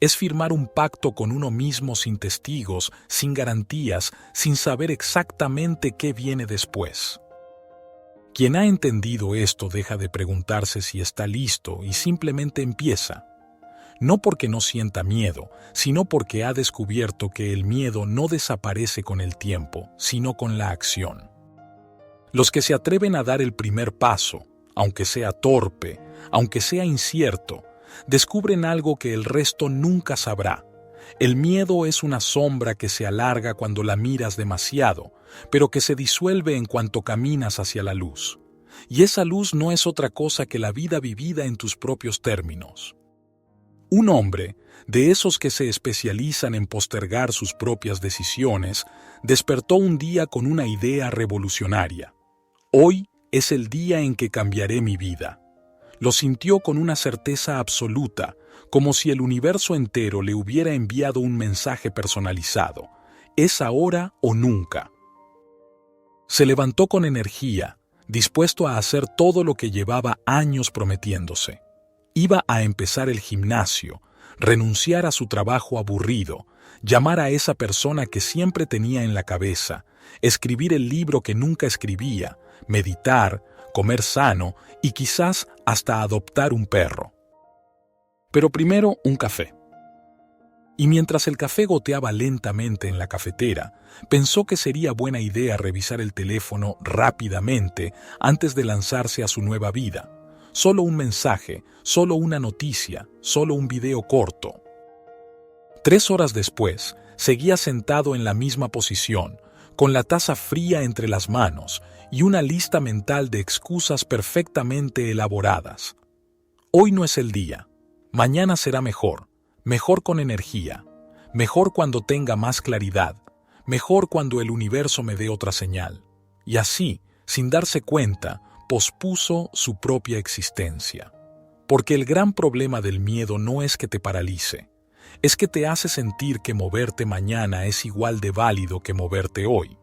Es firmar un pacto con uno mismo sin testigos, sin garantías, sin saber exactamente qué viene después. Quien ha entendido esto deja de preguntarse si está listo y simplemente empieza. No porque no sienta miedo, sino porque ha descubierto que el miedo no desaparece con el tiempo, sino con la acción. Los que se atreven a dar el primer paso, aunque sea torpe, aunque sea incierto, descubren algo que el resto nunca sabrá. El miedo es una sombra que se alarga cuando la miras demasiado, pero que se disuelve en cuanto caminas hacia la luz. Y esa luz no es otra cosa que la vida vivida en tus propios términos. Un hombre, de esos que se especializan en postergar sus propias decisiones, despertó un día con una idea revolucionaria. Hoy es el día en que cambiaré mi vida. Lo sintió con una certeza absoluta, como si el universo entero le hubiera enviado un mensaje personalizado. Es ahora o nunca. Se levantó con energía, dispuesto a hacer todo lo que llevaba años prometiéndose. Iba a empezar el gimnasio, renunciar a su trabajo aburrido, llamar a esa persona que siempre tenía en la cabeza, escribir el libro que nunca escribía, meditar, comer sano y quizás hasta adoptar un perro. Pero primero un café. Y mientras el café goteaba lentamente en la cafetera, pensó que sería buena idea revisar el teléfono rápidamente antes de lanzarse a su nueva vida. Solo un mensaje, solo una noticia, solo un video corto. 3 horas después, seguía sentado en la misma posición, con la taza fría entre las manos y una lista mental de excusas perfectamente elaboradas. Hoy no es el día. Mañana será mejor, mejor con energía, mejor cuando tenga más claridad, mejor cuando el universo me dé otra señal. Y así, sin darse cuenta, pospuso su propia existencia. Porque el gran problema del miedo no es que te paralice, es que te hace sentir que moverte mañana es igual de válido que moverte hoy.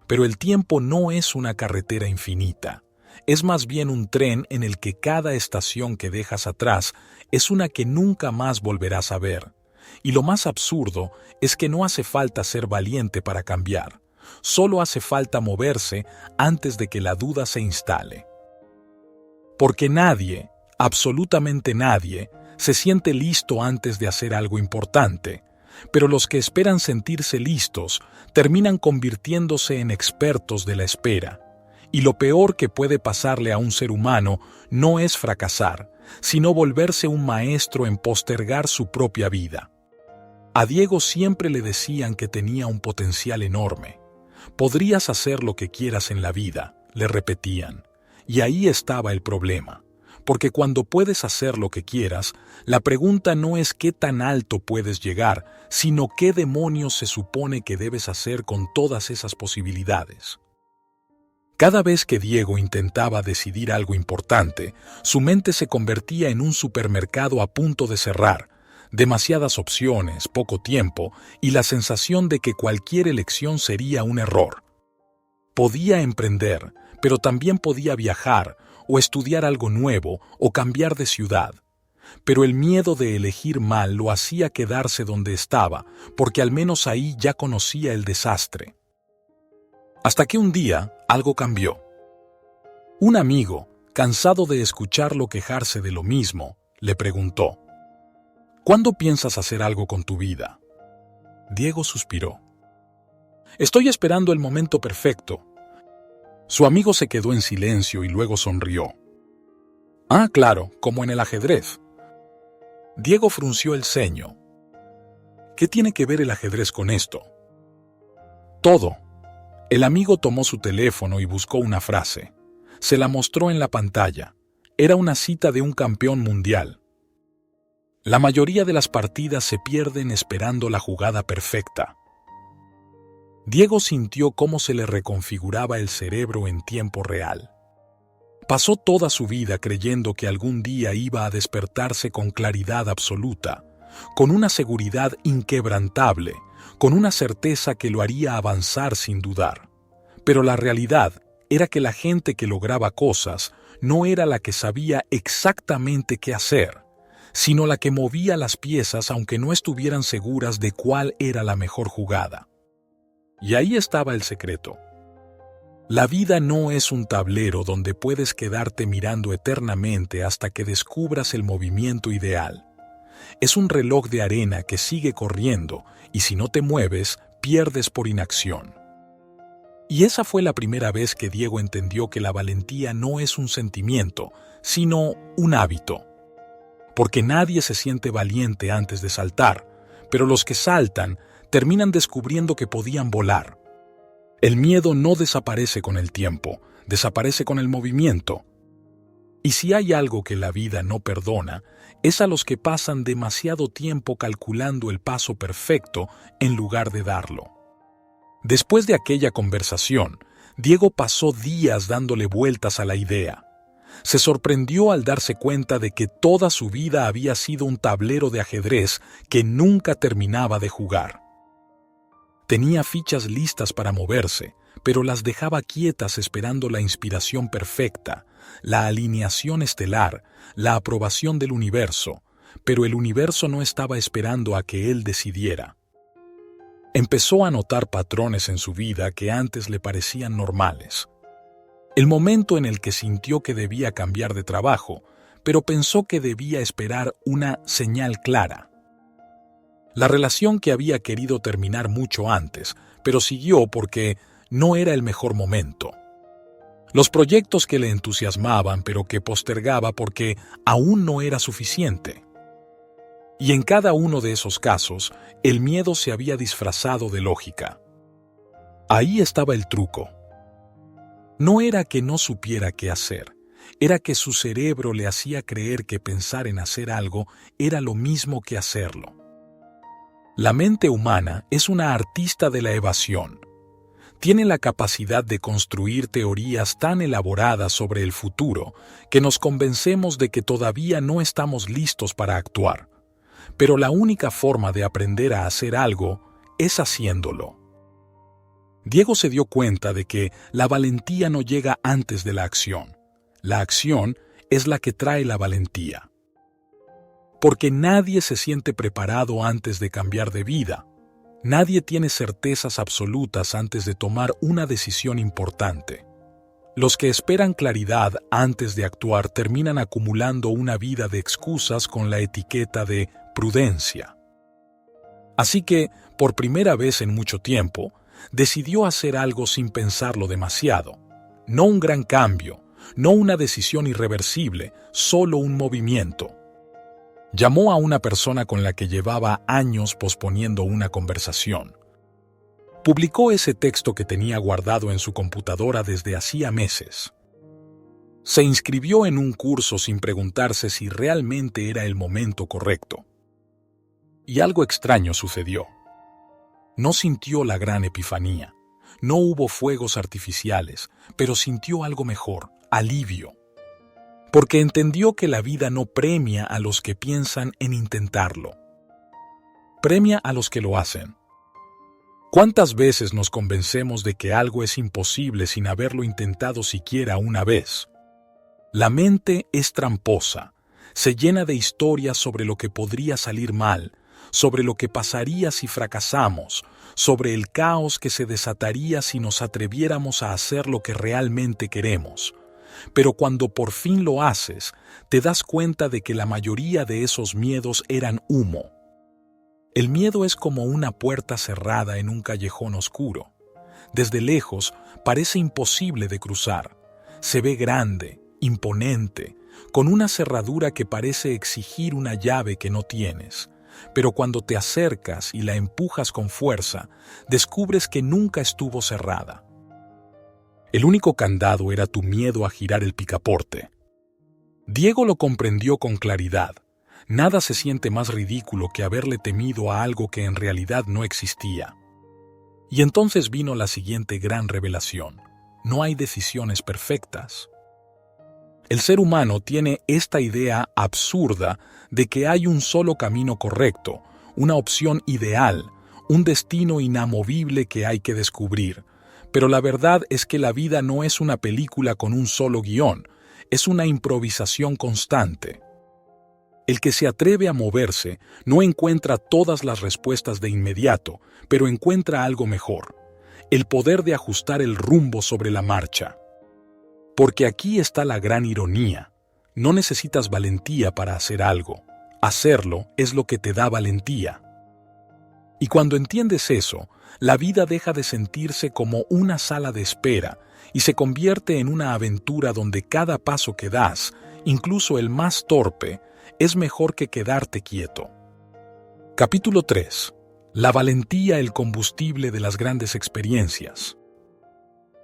Pero el tiempo no es una carretera infinita, es más bien un tren en el que cada estación que dejas atrás es una que nunca más volverás a ver. Y lo más absurdo es que no hace falta ser valiente para cambiar. Solo hace falta moverse antes de que la duda se instale. Porque nadie, absolutamente nadie, se siente listo antes de hacer algo importante, pero los que esperan sentirse listos terminan convirtiéndose en expertos de la espera. Y lo peor que puede pasarle a un ser humano no es fracasar, sino volverse un maestro en postergar su propia vida. A Diego siempre le decían que tenía un potencial enorme. Podrías hacer lo que quieras en la vida, le repetían. Y ahí estaba el problema. Porque cuando puedes hacer lo que quieras, la pregunta no es qué tan alto puedes llegar, sino qué demonios se supone que debes hacer con todas esas posibilidades. Cada vez que Diego intentaba decidir algo importante, su mente se convertía en un supermercado a punto de cerrar, demasiadas opciones, poco tiempo y la sensación de que cualquier elección sería un error. Podía emprender, pero también podía viajar, o estudiar algo nuevo, o cambiar de ciudad. Pero el miedo de elegir mal lo hacía quedarse donde estaba, porque al menos ahí ya conocía el desastre. Hasta que un día algo cambió. Un amigo, cansado de escucharlo quejarse de lo mismo, le preguntó: ¿Cuándo piensas hacer algo con tu vida? Diego suspiró. Estoy esperando el momento perfecto. Su amigo se quedó en silencio y luego sonrió. Ah, claro, como en el ajedrez. Diego frunció el ceño. ¿Qué tiene que ver el ajedrez con esto? Todo. El amigo tomó su teléfono y buscó una frase. Se la mostró en la pantalla. Era una cita de un campeón mundial. La mayoría de las partidas se pierden esperando la jugada perfecta. Diego sintió cómo se le reconfiguraba el cerebro en tiempo real. Pasó toda su vida creyendo que algún día iba a despertarse con claridad absoluta, con una seguridad inquebrantable, con una certeza que lo haría avanzar sin dudar. Pero la realidad era que la gente que lograba cosas no era la que sabía exactamente qué hacer, sino la que movía las piezas aunque no estuvieran seguras de cuál era la mejor jugada. Y ahí estaba el secreto. La vida no es un tablero donde puedes quedarte mirando eternamente hasta que descubras el movimiento ideal. Es un reloj de arena que sigue corriendo y si no te mueves, pierdes por inacción. Y esa fue la primera vez que Diego entendió que la valentía no es un sentimiento, sino un hábito. Porque nadie se siente valiente antes de saltar, pero los que saltan terminan descubriendo que podían volar. El miedo no desaparece con el tiempo, desaparece con el movimiento. Y si hay algo que la vida no perdona, es a los que pasan demasiado tiempo calculando el paso perfecto en lugar de darlo. Después de aquella conversación, Diego pasó días dándole vueltas a la idea. Se sorprendió al darse cuenta de que toda su vida había sido un tablero de ajedrez que nunca terminaba de jugar. Tenía fichas listas para moverse, pero las dejaba quietas esperando la inspiración perfecta, la alineación estelar, la aprobación del universo, pero el universo no estaba esperando a que él decidiera. Empezó a notar patrones en su vida que antes le parecían normales. El momento en el que sintió que debía cambiar de trabajo, pero pensó que debía esperar una señal clara. La relación que había querido terminar mucho antes, pero siguió porque no era el mejor momento. Los proyectos que le entusiasmaban, pero que postergaba porque aún no era suficiente. Y en cada uno de esos casos, el miedo se había disfrazado de lógica. Ahí estaba el truco. No era que no supiera qué hacer, era que su cerebro le hacía creer que pensar en hacer algo era lo mismo que hacerlo. La mente humana es una artista de la evasión. Tiene la capacidad de construir teorías tan elaboradas sobre el futuro que nos convencemos de que todavía no estamos listos para actuar. Pero la única forma de aprender a hacer algo es haciéndolo. Diego se dio cuenta de que la valentía no llega antes de la acción. La acción es la que trae la valentía. Porque nadie se siente preparado antes de cambiar de vida. Nadie tiene certezas absolutas antes de tomar una decisión importante. Los que esperan claridad antes de actuar terminan acumulando una vida de excusas con la etiqueta de prudencia. Así que, por primera vez en mucho tiempo, decidió hacer algo sin pensarlo demasiado. No un gran cambio, no una decisión irreversible, solo un movimiento. Llamó a una persona con la que llevaba años posponiendo una conversación. Publicó ese texto que tenía guardado en su computadora desde hacía meses. Se inscribió en un curso sin preguntarse si realmente era el momento correcto. Y algo extraño sucedió. No sintió la gran epifanía. No hubo fuegos artificiales, pero sintió algo mejor, alivio. Porque entendió que la vida no premia a los que piensan en intentarlo. Premia a los que lo hacen. ¿Cuántas veces nos convencemos de que algo es imposible sin haberlo intentado siquiera una vez? La mente es tramposa, se llena de historias sobre lo que podría salir mal, sobre lo que pasaría si fracasamos, sobre el caos que se desataría si nos atreviéramos a hacer lo que realmente queremos. Pero cuando por fin lo haces, te das cuenta de que la mayoría de esos miedos eran humo. El miedo es como una puerta cerrada en un callejón oscuro. Desde lejos parece imposible de cruzar. Se ve grande, imponente, con una cerradura que parece exigir una llave que no tienes. Pero cuando te acercas y la empujas con fuerza, descubres que nunca estuvo cerrada. El único candado era tu miedo a girar el picaporte. Diego lo comprendió con claridad. Nada se siente más ridículo que haberle temido a algo que en realidad no existía. Y entonces vino la siguiente gran revelación. No hay decisiones perfectas. El ser humano tiene esta idea absurda de que hay un solo camino correcto, una opción ideal, un destino inamovible que hay que descubrir. Pero la verdad es que la vida no es una película con un solo guión, es una improvisación constante. El que se atreve a moverse no encuentra todas las respuestas de inmediato, pero encuentra algo mejor, el poder de ajustar el rumbo sobre la marcha. Porque aquí está la gran ironía. No necesitas valentía para hacer algo. Hacerlo es lo que te da valentía. Y cuando entiendes eso, la vida deja de sentirse como una sala de espera y se convierte en una aventura donde cada paso que das, incluso el más torpe, es mejor que quedarte quieto. Capítulo 3. La valentía, el combustible de las grandes experiencias.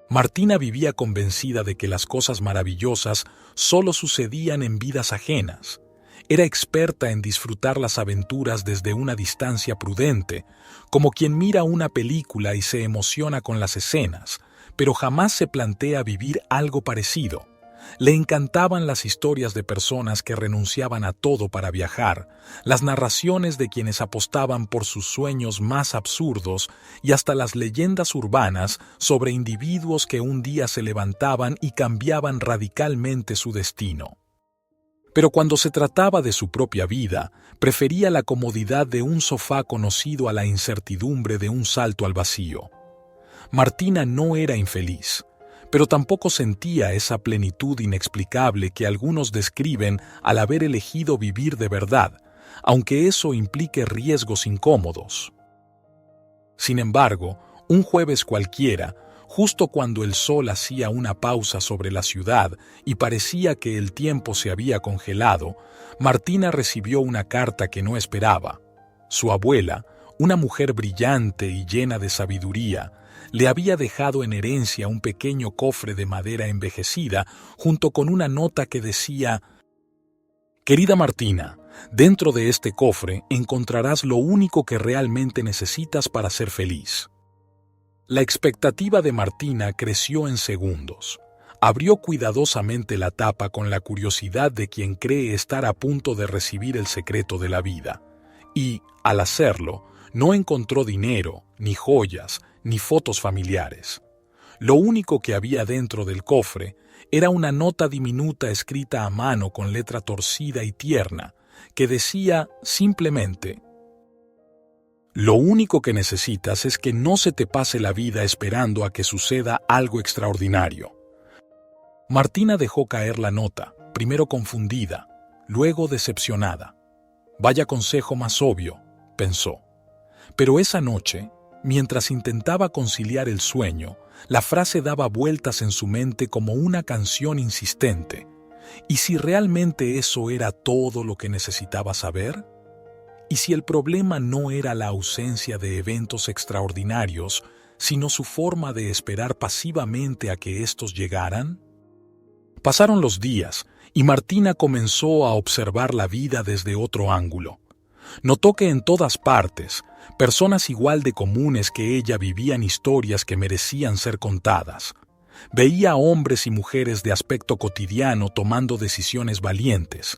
Martina vivía convencida de que las cosas maravillosas solo sucedían en vidas ajenas. Era experta en disfrutar las aventuras desde una distancia prudente, como quien mira una película y se emociona con las escenas, pero jamás se plantea vivir algo parecido. Le encantaban las historias de personas que renunciaban a todo para viajar, las narraciones de quienes apostaban por sus sueños más absurdos y hasta las leyendas urbanas sobre individuos que un día se levantaban y cambiaban radicalmente su destino. Pero cuando se trataba de su propia vida, prefería la comodidad de un sofá conocido a la incertidumbre de un salto al vacío. Martina no era infeliz, pero tampoco sentía esa plenitud inexplicable que algunos describen al haber elegido vivir de verdad, aunque eso implique riesgos incómodos. Sin embargo, un jueves cualquiera, justo cuando el sol hacía una pausa sobre la ciudad y parecía que el tiempo se había congelado, Martina recibió una carta que no esperaba. Su abuela, una mujer brillante y llena de sabiduría, le había dejado en herencia un pequeño cofre de madera envejecida junto con una nota que decía: «Querida Martina, dentro de este cofre encontrarás lo único que realmente necesitas para ser feliz». La expectativa de Martina creció en segundos. Abrió cuidadosamente la tapa con la curiosidad de quien cree estar a punto de recibir el secreto de la vida. Y, al hacerlo, no encontró dinero, ni joyas, ni fotos familiares. Lo único que había dentro del cofre era una nota diminuta escrita a mano con letra torcida y tierna, que decía simplemente: «Lo único que necesitas es que no se te pase la vida esperando a que suceda algo extraordinario». Martina dejó caer la nota, primero confundida, luego decepcionada. Vaya consejo más obvio, pensó. Pero esa noche, Mientras intentaba conciliar el sueño, la frase daba vueltas en su mente como una canción insistente. ¿Y si realmente eso era todo lo que necesitaba saber? ¿Y si el problema no era la ausencia de eventos extraordinarios, sino su forma de esperar pasivamente a que estos llegaran? Pasaron los días y Martina comenzó a observar la vida desde otro ángulo. Notó que en todas partes, personas igual de comunes que ella vivían historias que merecían ser contadas. Veía a hombres y mujeres de aspecto cotidiano tomando decisiones valientes.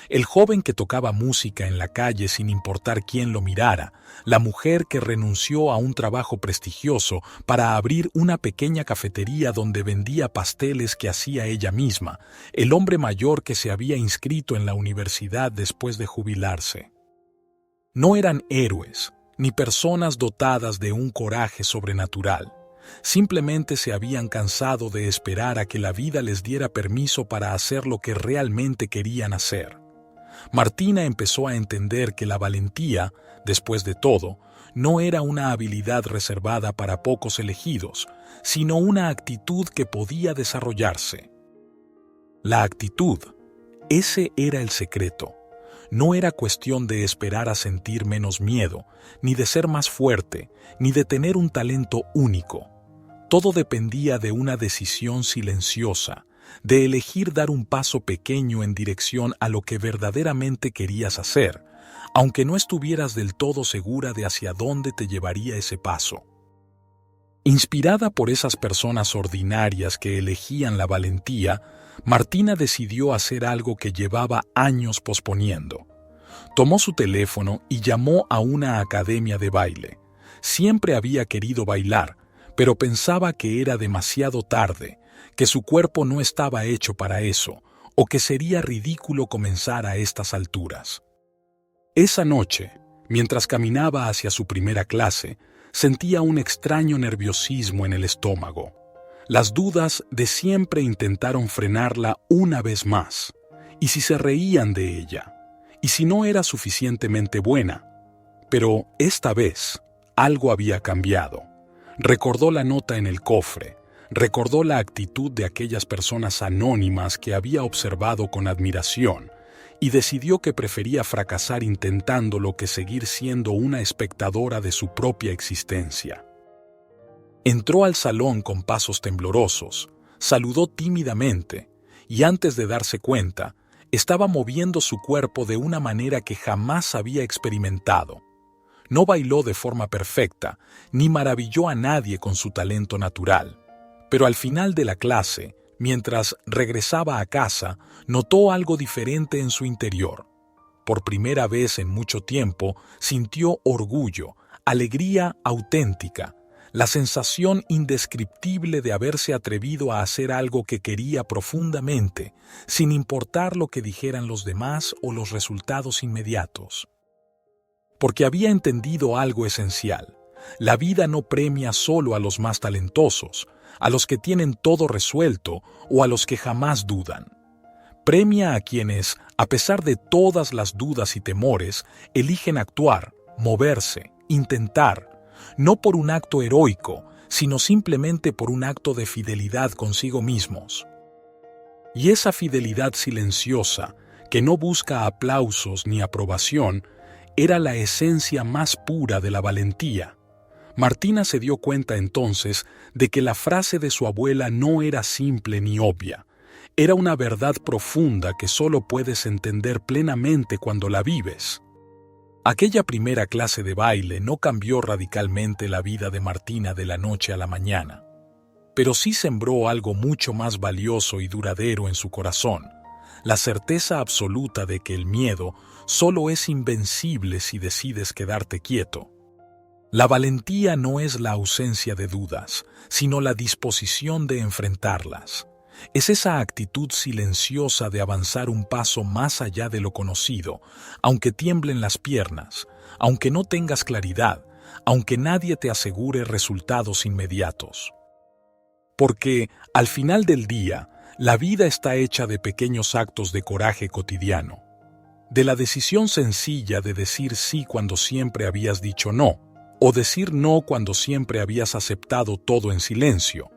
El joven que tocaba música en la calle sin importar quién lo mirara, la mujer que renunció a un trabajo prestigioso para abrir una pequeña cafetería donde vendía pasteles que hacía ella misma, el hombre mayor que se había inscrito en la universidad después de jubilarse. No eran héroes, ni personas dotadas de un coraje sobrenatural. Simplemente se habían cansado de esperar a que la vida les diera permiso para hacer lo que realmente querían hacer. Martina empezó a entender que la valentía, después de todo, no era una habilidad reservada para pocos elegidos, sino una actitud que podía desarrollarse. La actitud, ese era el secreto. No era cuestión de esperar a sentir menos miedo, ni de ser más fuerte, ni de tener un talento único. Todo dependía de una decisión silenciosa, de elegir dar un paso pequeño en dirección a lo que verdaderamente querías hacer, aunque no estuvieras del todo segura de hacia dónde te llevaría ese paso. Inspirada por esas personas ordinarias que elegían la valentía, Martina decidió hacer algo que llevaba años posponiendo. Tomó su teléfono y llamó a una academia de baile. Siempre había querido bailar, pero pensaba que era demasiado tarde, que su cuerpo no estaba hecho para eso, o que sería ridículo comenzar a estas alturas. Esa noche, mientras caminaba hacia su primera clase, sentía un extraño nerviosismo en el estómago. Las dudas de siempre intentaron frenarla una vez más. ¿Y si se reían de ella? ¿Y si no era suficientemente buena? Pero esta vez, algo había cambiado. Recordó la nota en el cofre, recordó la actitud de aquellas personas anónimas que había observado con admiración y decidió que prefería fracasar intentándolo que seguir siendo una espectadora de su propia existencia. Entró al salón con pasos temblorosos, saludó tímidamente y antes de darse cuenta, estaba moviendo su cuerpo de una manera que jamás había experimentado. No bailó de forma perfecta, ni maravilló a nadie con su talento natural. Pero al final de la clase, mientras regresaba a casa, notó algo diferente en su interior. Por primera vez en mucho tiempo, sintió orgullo, alegría auténtica, la sensación indescriptible de haberse atrevido a hacer algo que quería profundamente, sin importar lo que dijeran los demás o los resultados inmediatos. Porque había entendido algo esencial. La vida no premia solo a los más talentosos, a los que tienen todo resuelto o a los que jamás dudan. Premia a quienes, a pesar de todas las dudas y temores, eligen actuar, moverse, intentar, no por un acto heroico, sino simplemente por un acto de fidelidad consigo mismos. Y esa fidelidad silenciosa, que no busca aplausos ni aprobación, era la esencia más pura de la valentía. Martina se dio cuenta entonces de que la frase de su abuela no era simple ni obvia. Era una verdad profunda que solo puedes entender plenamente cuando la vives. Aquella primera clase de baile no cambió radicalmente la vida de Martina de la noche a la mañana, pero sí sembró algo mucho más valioso y duradero en su corazón, la certeza absoluta de que el miedo solo es invencible si decides quedarte quieto. La valentía no es la ausencia de dudas, sino la disposición de enfrentarlas. Es esa actitud silenciosa de avanzar un paso más allá de lo conocido, aunque tiemblen las piernas, aunque no tengas claridad, aunque nadie te asegure resultados inmediatos. Porque, al final del día, la vida está hecha de pequeños actos de coraje cotidiano. De la decisión sencilla de decir sí cuando siempre habías dicho no, o decir no cuando siempre habías aceptado todo en silencio.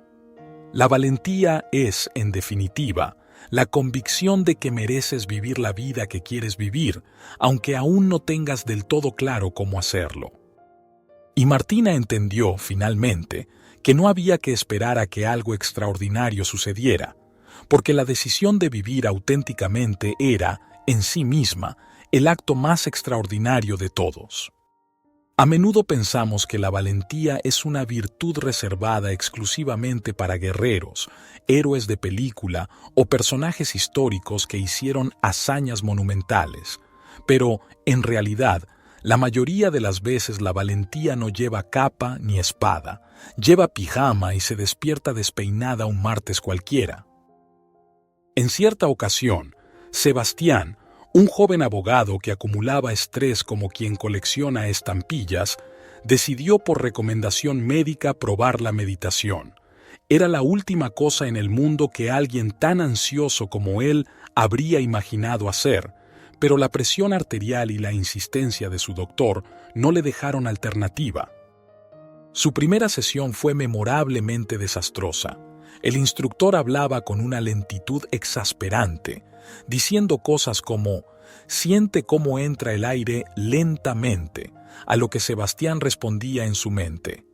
La valentía es, en definitiva, la convicción de que mereces vivir la vida que quieres vivir, aunque aún no tengas del todo claro cómo hacerlo. Y Martina entendió, finalmente, que no había que esperar a que algo extraordinario sucediera, porque la decisión de vivir auténticamente era, en sí misma, el acto más extraordinario de todos. A menudo pensamos que la valentía es una virtud reservada exclusivamente para guerreros, héroes de película o personajes históricos que hicieron hazañas monumentales, pero, en realidad, la mayoría de las veces la valentía no lleva capa ni espada, lleva pijama y se despierta despeinada un martes cualquiera. En cierta ocasión, Sebastián, un joven abogado que acumulaba estrés como quien colecciona estampillas, decidió por recomendación médica probar la meditación. Era la última cosa en el mundo que alguien tan ansioso como él habría imaginado hacer, pero la presión arterial y la insistencia de su doctor no le dejaron alternativa. Su primera sesión fue memorablemente desastrosa. El instructor hablaba con una lentitud exasperante, diciendo cosas como «siente cómo entra el aire lentamente», a lo que Sebastián respondía en su mente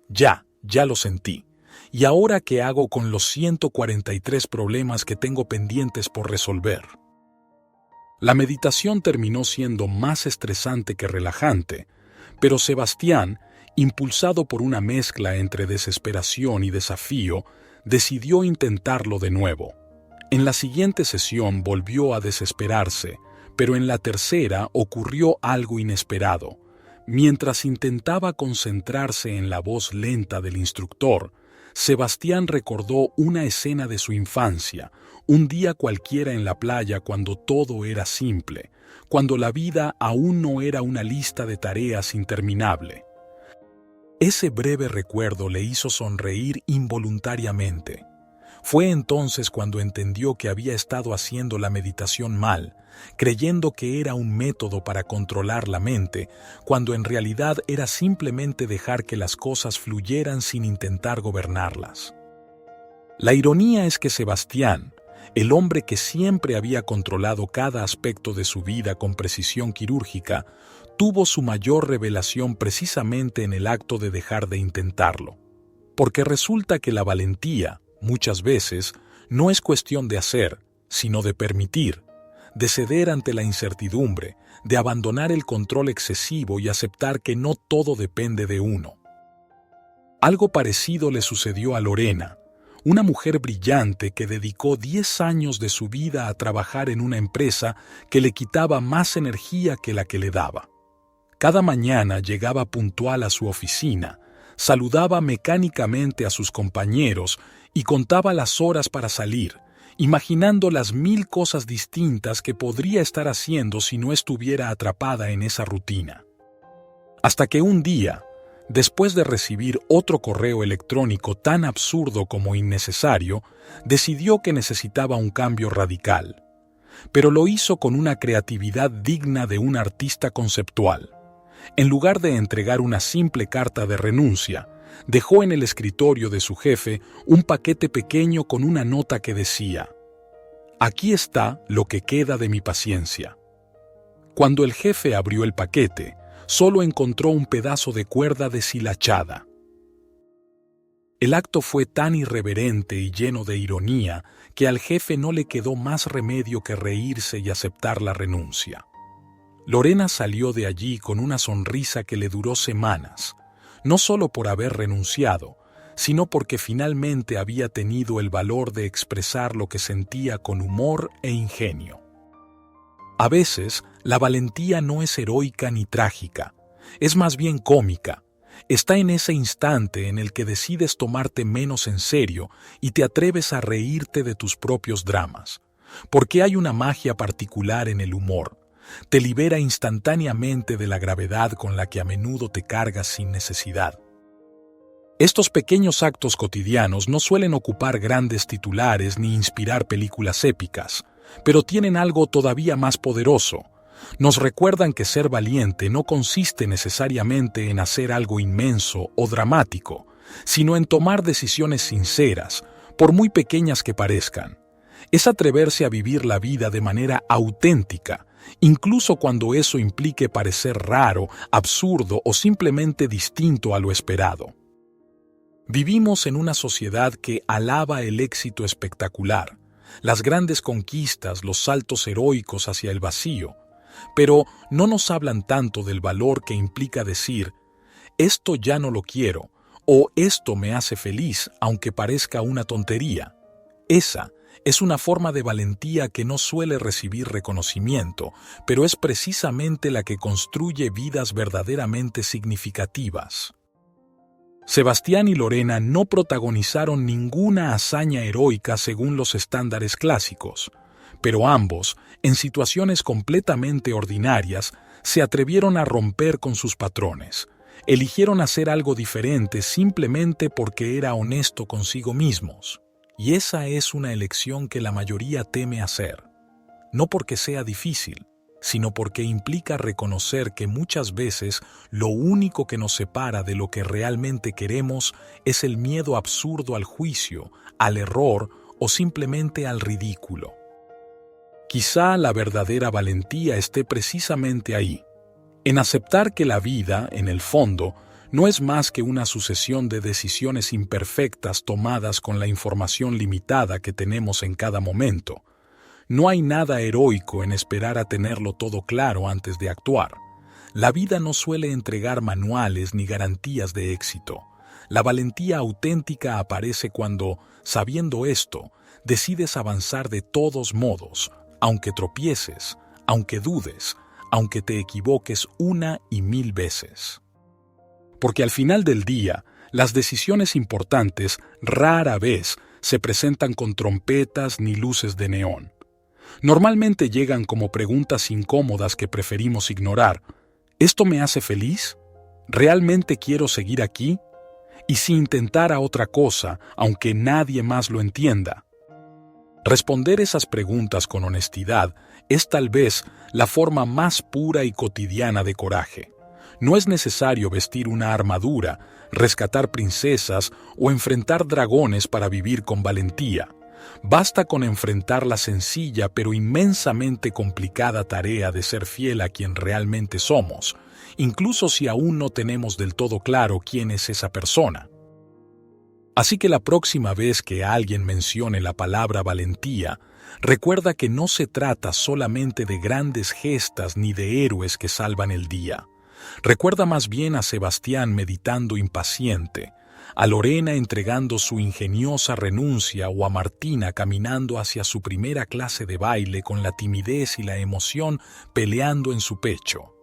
«ya lo sentí. ¿Y ahora qué hago con los 143 problemas que tengo pendientes por resolver?». La meditación terminó siendo más estresante que relajante, pero Sebastián, impulsado por una mezcla entre desesperación y desafío, decidió intentarlo de nuevo. En la siguiente sesión volvió a desesperarse, pero en la tercera ocurrió algo inesperado. Mientras intentaba concentrarse en la voz lenta del instructor, Sebastián recordó una escena de su infancia, un día cualquiera en la playa cuando todo era simple, cuando la vida aún no era una lista de tareas interminable. Ese breve recuerdo le hizo sonreír involuntariamente. Fue entonces cuando entendió que había estado haciendo la meditación mal, creyendo que era un método para controlar la mente, cuando en realidad era simplemente dejar que las cosas fluyeran sin intentar gobernarlas. La ironía es que Sebastián, el hombre que siempre había controlado cada aspecto de su vida con precisión quirúrgica, tuvo su mayor revelación precisamente en el acto de dejar de intentarlo. Porque resulta que la valentía, muchas veces, no es cuestión de hacer, sino de permitir, de ceder ante la incertidumbre, de abandonar el control excesivo y aceptar que no todo depende de uno. Algo parecido le sucedió a Lorena, una mujer brillante que dedicó 10 años de su vida a trabajar en una empresa que le quitaba más energía que la que le daba. Cada mañana llegaba puntual a su oficina, saludaba mecánicamente a sus compañeros y contaba las horas para salir, imaginando las 1000 cosas distintas que podría estar haciendo si no estuviera atrapada en esa rutina. Hasta que un día, después de recibir otro correo electrónico tan absurdo como innecesario, decidió que necesitaba un cambio radical. Pero lo hizo con una creatividad digna de un artista conceptual. En lugar de entregar una simple carta de renuncia, dejó en el escritorio de su jefe un paquete pequeño con una nota que decía: «Aquí está lo que queda de mi paciencia». Cuando el jefe abrió el paquete, solo encontró un pedazo de cuerda deshilachada. El acto fue tan irreverente y lleno de ironía que al jefe no le quedó más remedio que reírse y aceptar la renuncia. Lorena salió de allí con una sonrisa que le duró semanas, no solo por haber renunciado, sino porque finalmente había tenido el valor de expresar lo que sentía con humor e ingenio. A veces, la valentía no es heroica ni trágica, es más bien cómica. Está en ese instante en el que decides tomarte menos en serio y te atreves a reírte de tus propios dramas, porque hay una magia particular en el humor. Te libera instantáneamente de la gravedad con la que a menudo te cargas sin necesidad. Estos pequeños actos cotidianos no suelen ocupar grandes titulares ni inspirar películas épicas, pero tienen algo todavía más poderoso. Nos recuerdan que ser valiente no consiste necesariamente en hacer algo inmenso o dramático, sino en tomar decisiones sinceras, por muy pequeñas que parezcan. Es atreverse a vivir la vida de manera auténtica, incluso cuando eso implique parecer raro, absurdo o simplemente distinto a lo esperado. Vivimos en una sociedad que alaba el éxito espectacular, las grandes conquistas, los saltos heroicos hacia el vacío, pero no nos hablan tanto del valor que implica decir, esto ya no lo quiero, o esto me hace feliz, aunque parezca una tontería. Esa es una forma de valentía que no suele recibir reconocimiento, pero es precisamente la que construye vidas verdaderamente significativas. Sebastián y Lorena no protagonizaron ninguna hazaña heroica según los estándares clásicos, pero ambos, en situaciones completamente ordinarias, se atrevieron a romper con sus patrones. Eligieron hacer algo diferente simplemente porque era honesto consigo mismos. Y esa es una elección que la mayoría teme hacer. No porque sea difícil, sino porque implica reconocer que muchas veces lo único que nos separa de lo que realmente queremos es el miedo absurdo al juicio, al error o simplemente al ridículo. Quizá la verdadera valentía esté precisamente ahí, en aceptar que la vida, en el fondo, no es más que una sucesión de decisiones imperfectas tomadas con la información limitada que tenemos en cada momento. No hay nada heroico en esperar a tenerlo todo claro antes de actuar. La vida no suele entregar manuales ni garantías de éxito. La valentía auténtica aparece cuando, sabiendo esto, decides avanzar de todos modos, aunque tropieces, aunque dudes, aunque te equivoques 1 y 1000 veces. Porque al final del día, las decisiones importantes rara vez se presentan con trompetas ni luces de neón. Normalmente llegan como preguntas incómodas que preferimos ignorar. ¿Esto me hace feliz? ¿Realmente quiero seguir aquí? ¿Y si intentara otra cosa, aunque nadie más lo entienda? Responder esas preguntas con honestidad es tal vez la forma más pura y cotidiana de coraje. No es necesario vestir una armadura, rescatar princesas o enfrentar dragones para vivir con valentía. Basta con enfrentar la sencilla pero inmensamente complicada tarea de ser fiel a quien realmente somos, incluso si aún no tenemos del todo claro quién es esa persona. Así que la próxima vez que alguien mencione la palabra valentía, recuerda que no se trata solamente de grandes gestas ni de héroes que salvan el día. Recuerda más bien a Sebastián meditando impaciente, a Lorena entregando su ingeniosa renuncia o a Martina caminando hacia su primera clase de baile con la timidez y la emoción peleando en su pecho.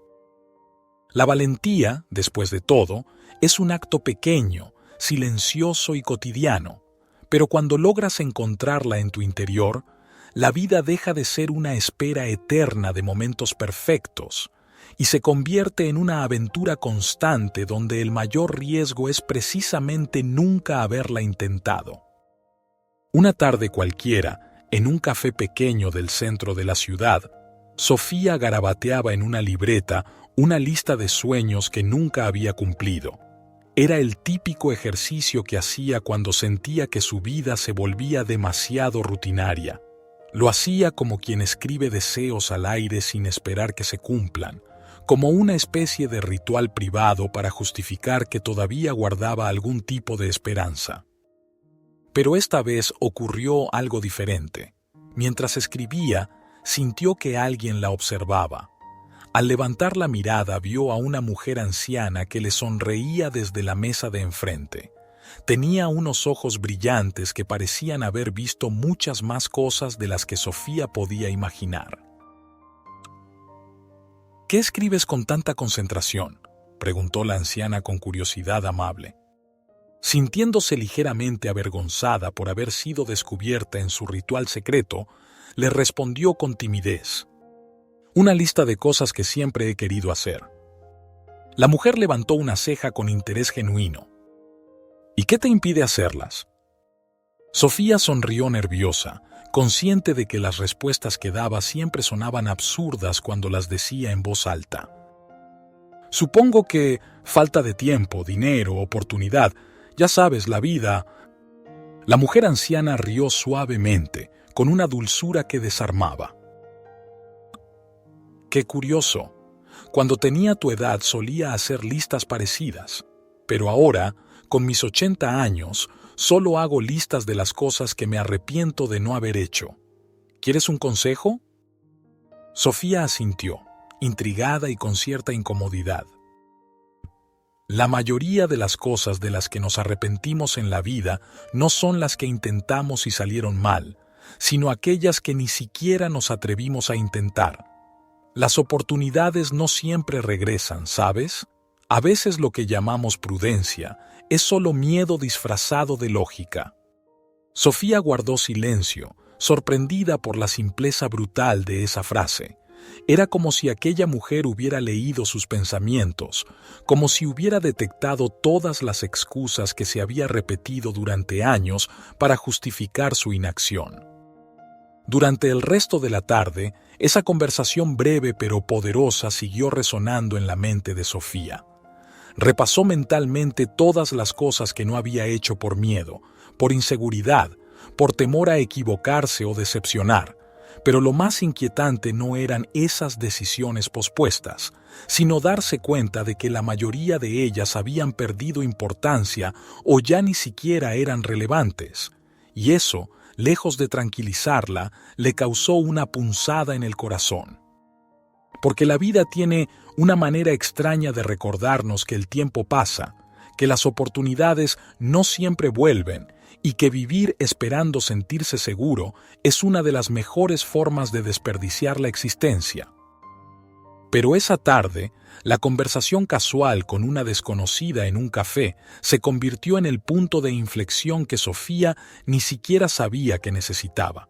La valentía, después de todo, es un acto pequeño, silencioso y cotidiano, pero cuando logras encontrarla en tu interior, la vida deja de ser una espera eterna de momentos perfectos y se convierte en una aventura constante donde el mayor riesgo es precisamente nunca haberla intentado. Una tarde cualquiera, en un café pequeño del centro de la ciudad, Sofía garabateaba en una libreta una lista de sueños que nunca había cumplido. Era el típico ejercicio que hacía cuando sentía que su vida se volvía demasiado rutinaria. Lo hacía como quien escribe deseos al aire sin esperar que se cumplan, como una especie de ritual privado para justificar que todavía guardaba algún tipo de esperanza. Pero esta vez ocurrió algo diferente. Mientras escribía, sintió que alguien la observaba. Al levantar la mirada vio a una mujer anciana que le sonreía desde la mesa de enfrente. Tenía unos ojos brillantes que parecían haber visto muchas más cosas de las que Sofía podía imaginar. ¿Qué escribes con tanta concentración?, preguntó la anciana con curiosidad amable. Sintiéndose ligeramente avergonzada por haber sido descubierta en su ritual secreto, le respondió con timidez: «Una lista de cosas que siempre he querido hacer». La mujer levantó una ceja con interés genuino. «¿Y qué te impide hacerlas?». Sofía sonrió nerviosa, consciente de que las respuestas que daba siempre sonaban absurdas cuando las decía en voz alta. Supongo que falta de tiempo, dinero, oportunidad, ya sabes, la vida. La mujer anciana rió suavemente, con una dulzura que desarmaba. Qué curioso. Cuando tenía tu edad solía hacer listas parecidas, pero ahora, con mis 80 años, solo hago listas de las cosas que me arrepiento de no haber hecho. ¿Quieres un consejo? Sofía asintió, intrigada y con cierta incomodidad. La mayoría de las cosas de las que nos arrepentimos en la vida no son las que intentamos y salieron mal, sino aquellas que ni siquiera nos atrevimos a intentar. Las oportunidades no siempre regresan, ¿sabes? A veces lo que llamamos prudencia es solo miedo disfrazado de lógica. Sofía guardó silencio, sorprendida por la simpleza brutal de esa frase. Era como si aquella mujer hubiera leído sus pensamientos, como si hubiera detectado todas las excusas que se había repetido durante años para justificar su inacción. Durante el resto de la tarde, esa conversación breve pero poderosa siguió resonando en la mente de Sofía. Repasó mentalmente todas las cosas que no había hecho por miedo, por inseguridad, por temor a equivocarse o decepcionar. Pero lo más inquietante no eran esas decisiones pospuestas, sino darse cuenta de que la mayoría de ellas habían perdido importancia o ya ni siquiera eran relevantes. Y eso, lejos de tranquilizarla, le causó una punzada en el corazón. Porque la vida tiene una manera extraña de recordarnos que el tiempo pasa, que las oportunidades no siempre vuelven y que vivir esperando sentirse seguro es una de las mejores formas de desperdiciar la existencia. Pero esa tarde, la conversación casual con una desconocida en un café se convirtió en el punto de inflexión que Sofía ni siquiera sabía que necesitaba.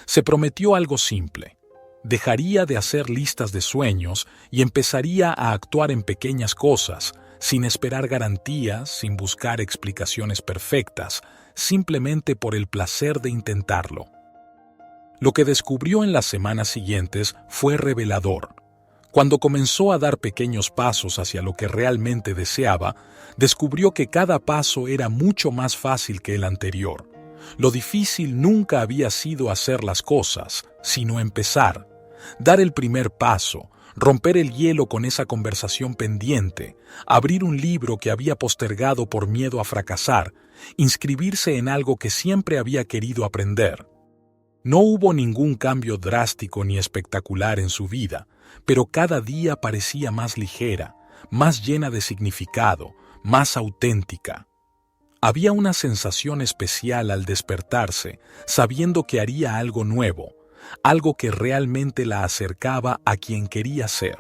Se prometió algo simple. Dejaría de hacer listas de sueños y empezaría a actuar en pequeñas cosas, sin esperar garantías, sin buscar explicaciones perfectas, simplemente por el placer de intentarlo. Lo que descubrió en las semanas siguientes fue revelador. Cuando comenzó a dar pequeños pasos hacia lo que realmente deseaba, descubrió que cada paso era mucho más fácil que el anterior. Lo difícil nunca había sido hacer las cosas, sino empezar. Dar el primer paso, romper el hielo con esa conversación pendiente, abrir un libro que había postergado por miedo a fracasar, inscribirse en algo que siempre había querido aprender. No hubo ningún cambio drástico ni espectacular en su vida, pero cada día parecía más ligera, más llena de significado, más auténtica. Había una sensación especial al despertarse, sabiendo que haría algo nuevo, algo que realmente la acercaba a quien quería ser.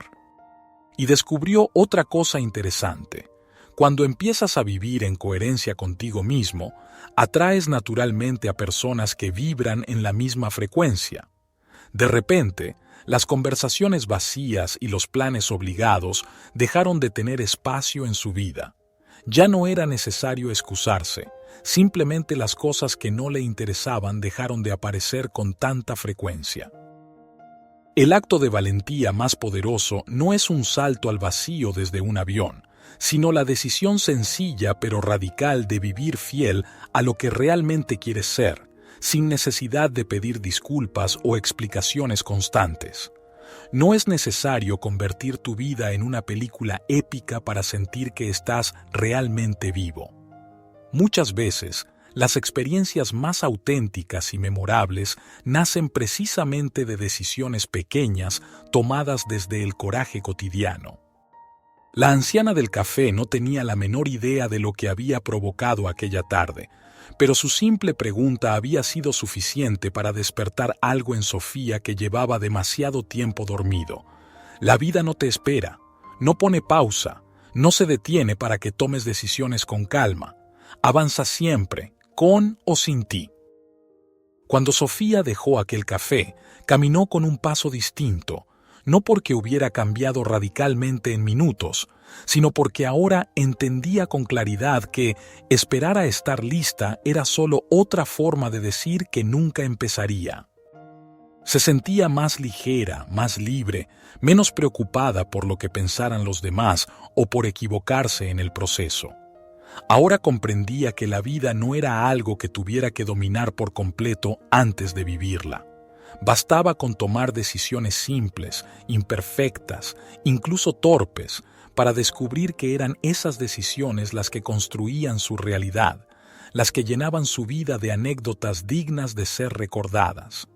Y descubrió otra cosa interesante. Cuando empiezas a vivir en coherencia contigo mismo, atraes naturalmente a personas que vibran en la misma frecuencia. De repente, las conversaciones vacías y los planes obligados dejaron de tener espacio en su vida. Ya no era necesario excusarse, simplemente las cosas que no le interesaban dejaron de aparecer con tanta frecuencia. El acto de valentía más poderoso no es un salto al vacío desde un avión, sino la decisión sencilla pero radical de vivir fiel a lo que realmente quieres ser, sin necesidad de pedir disculpas o explicaciones constantes. No es necesario convertir tu vida en una película épica para sentir que estás realmente vivo. Muchas veces, las experiencias más auténticas y memorables nacen precisamente de decisiones pequeñas tomadas desde el coraje cotidiano. La anciana del café no tenía la menor idea de lo que había provocado aquella tarde, pero su simple pregunta había sido suficiente para despertar algo en Sofía que llevaba demasiado tiempo dormido. La vida no te espera, no pone pausa, no se detiene para que tomes decisiones con calma. Avanza siempre, con o sin ti. Cuando Sofía dejó aquel café, caminó con un paso distinto, no porque hubiera cambiado radicalmente en minutos, sino porque ahora entendía con claridad que esperar a estar lista era solo otra forma de decir que nunca empezaría. Se sentía más ligera, más libre, menos preocupada por lo que pensaran los demás o por equivocarse en el proceso. Ahora comprendía que la vida no era algo que tuviera que dominar por completo antes de vivirla. Bastaba con tomar decisiones simples, imperfectas, incluso torpes, para descubrir que eran esas decisiones las que construían su realidad, las que llenaban su vida de anécdotas dignas de ser recordadas.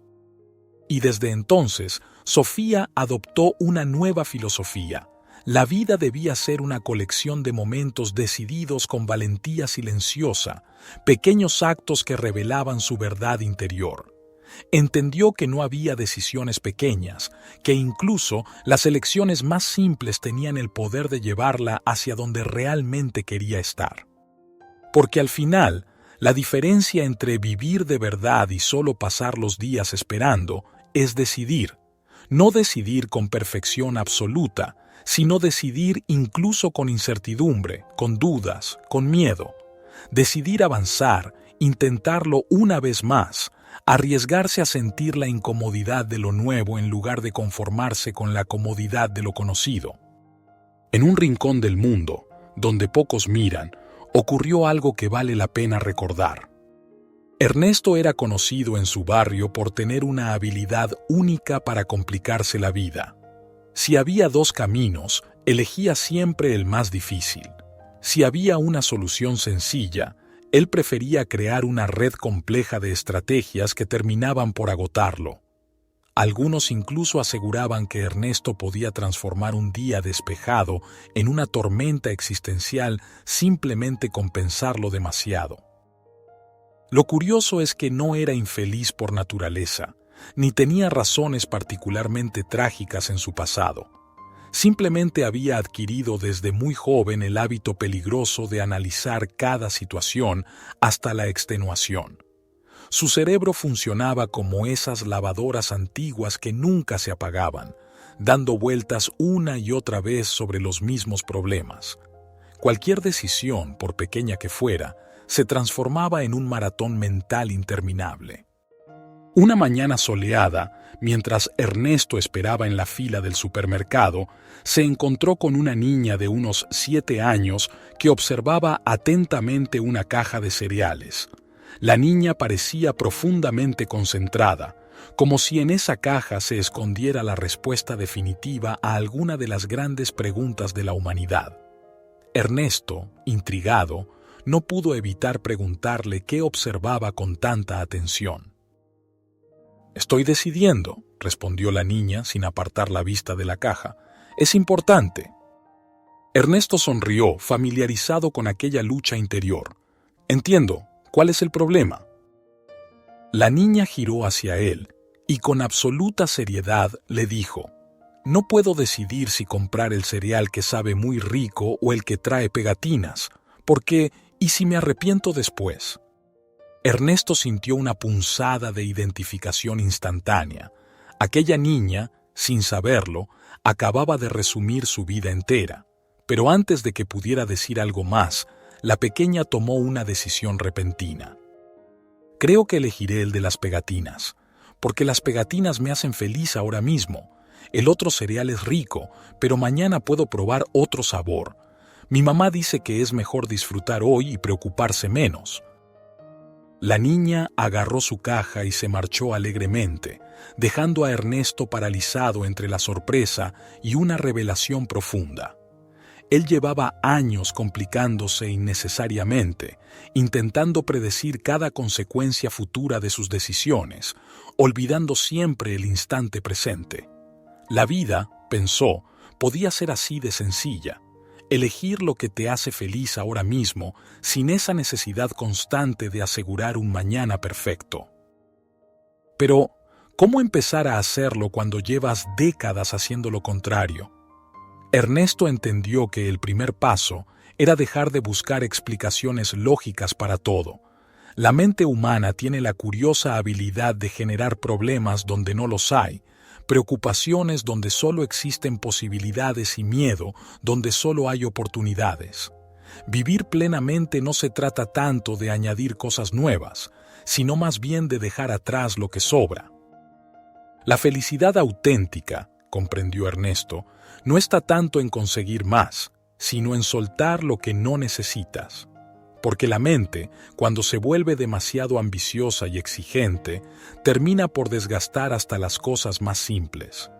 Y desde entonces, Sofía adoptó una nueva filosofía. La vida debía ser una colección de momentos decididos con valentía silenciosa, pequeños actos que revelaban su verdad interior. Entendió que no había decisiones pequeñas, que incluso las elecciones más simples tenían el poder de llevarla hacia donde realmente quería estar. Porque al final, la diferencia entre vivir de verdad y solo pasar los días esperando es decidir. No decidir con perfección absoluta, sino decidir incluso con incertidumbre, con dudas, con miedo. Decidir avanzar, intentarlo una vez más, arriesgarse a sentir la incomodidad de lo nuevo en lugar de conformarse con la comodidad de lo conocido. En un rincón del mundo, donde pocos miran, ocurrió algo que vale la pena recordar. Ernesto era conocido en su barrio por tener una habilidad única para complicarse la vida. Si había dos caminos, elegía siempre el más difícil. Si había una solución sencilla, él prefería crear una red compleja de estrategias que terminaban por agotarlo. Algunos incluso aseguraban que Ernesto podía transformar un día despejado en una tormenta existencial simplemente con pensarlo demasiado. Lo curioso es que no era infeliz por naturaleza, ni tenía razones particularmente trágicas en su pasado. Simplemente había adquirido desde muy joven el hábito peligroso de analizar cada situación hasta la extenuación. Su cerebro funcionaba como esas lavadoras antiguas que nunca se apagaban, dando vueltas una y otra vez sobre los mismos problemas. Cualquier decisión, por pequeña que fuera, se transformaba en un maratón mental interminable. Una mañana soleada, mientras Ernesto esperaba en la fila del supermercado, se encontró con una niña de unos 7 años que observaba atentamente una caja de cereales. La niña parecía profundamente concentrada, como si en esa caja se escondiera la respuesta definitiva a alguna de las grandes preguntas de la humanidad. Ernesto, intrigado, no pudo evitar preguntarle qué observaba con tanta atención. «Estoy decidiendo», respondió la niña sin apartar la vista de la caja. «Es importante». Ernesto sonrió, familiarizado con aquella lucha interior. «Entiendo. ¿Cuál es el problema?». La niña giró hacia él y con absoluta seriedad le dijo: «No puedo decidir si comprar el cereal que sabe muy rico o el que trae pegatinas, porque ¿y si me arrepiento después?». Ernesto sintió una punzada de identificación instantánea. Aquella niña, sin saberlo, acababa de resumir su vida entera. Pero antes de que pudiera decir algo más, la pequeña tomó una decisión repentina. «Creo que elegiré el de las pegatinas, porque las pegatinas me hacen feliz ahora mismo. El otro cereal es rico, pero mañana puedo probar otro sabor. Mi mamá dice que es mejor disfrutar hoy y preocuparse menos». La niña agarró su caja y se marchó alegremente, dejando a Ernesto paralizado entre la sorpresa y una revelación profunda. Él llevaba años complicándose innecesariamente, intentando predecir cada consecuencia futura de sus decisiones, olvidando siempre el instante presente. La vida, pensó, podía ser así de sencilla. Elegir lo que te hace feliz ahora mismo, sin esa necesidad constante de asegurar un mañana perfecto. Pero, ¿cómo empezar a hacerlo cuando llevas décadas haciendo lo contrario? Ernesto entendió que el primer paso era dejar de buscar explicaciones lógicas para todo. La mente humana tiene la curiosa habilidad de generar problemas donde no los hay, preocupaciones donde solo existen posibilidades y miedo donde solo hay oportunidades. Vivir plenamente no se trata tanto de añadir cosas nuevas, sino más bien de dejar atrás lo que sobra. La felicidad auténtica, comprendió Ernesto, no está tanto en conseguir más, sino en soltar lo que no necesitas. Porque la mente, cuando se vuelve demasiado ambiciosa y exigente, termina por desgastar hasta las cosas más simples.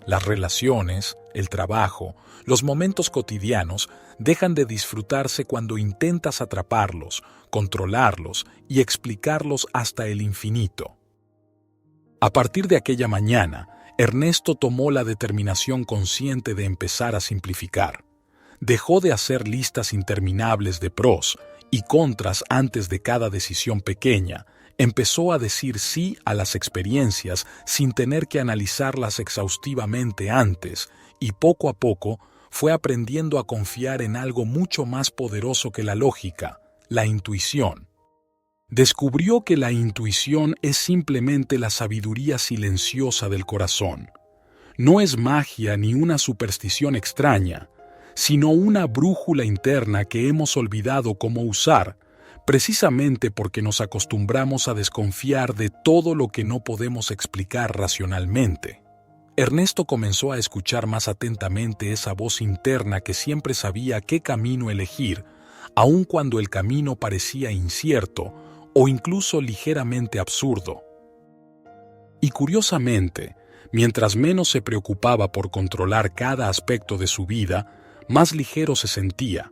Las relaciones, el trabajo, los momentos cotidianos dejan de disfrutarse cuando intentas atraparlos, controlarlos y explicarlos hasta el infinito. A partir de aquella mañana, Ernesto tomó la determinación consciente de empezar a simplificar. Dejó de hacer listas interminables de pros y contras antes de cada decisión pequeña. Empezó a decir sí a las experiencias sin tener que analizarlas exhaustivamente antes, y poco a poco fue aprendiendo a confiar en algo mucho más poderoso que la lógica, la intuición. Descubrió que la intuición es simplemente la sabiduría silenciosa del corazón. No es magia ni una superstición extraña, sino una brújula interna que hemos olvidado cómo usar, precisamente porque nos acostumbramos a desconfiar de todo lo que no podemos explicar racionalmente. Ernesto comenzó a escuchar más atentamente esa voz interna que siempre sabía qué camino elegir, aun cuando el camino parecía incierto o incluso ligeramente absurdo. Y curiosamente, mientras menos se preocupaba por controlar cada aspecto de su vida, más ligero se sentía.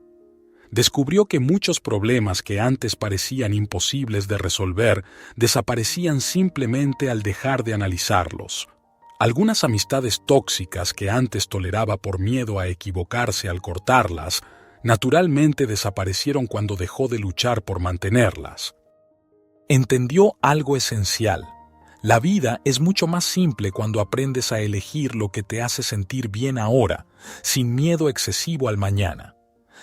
Descubrió que muchos problemas que antes parecían imposibles de resolver desaparecían simplemente al dejar de analizarlos. Algunas amistades tóxicas que antes toleraba por miedo a equivocarse al cortarlas, naturalmente desaparecieron cuando dejó de luchar por mantenerlas. Entendió algo esencial. La vida es mucho más simple cuando aprendes a elegir lo que te hace sentir bien ahora, sin miedo excesivo al mañana.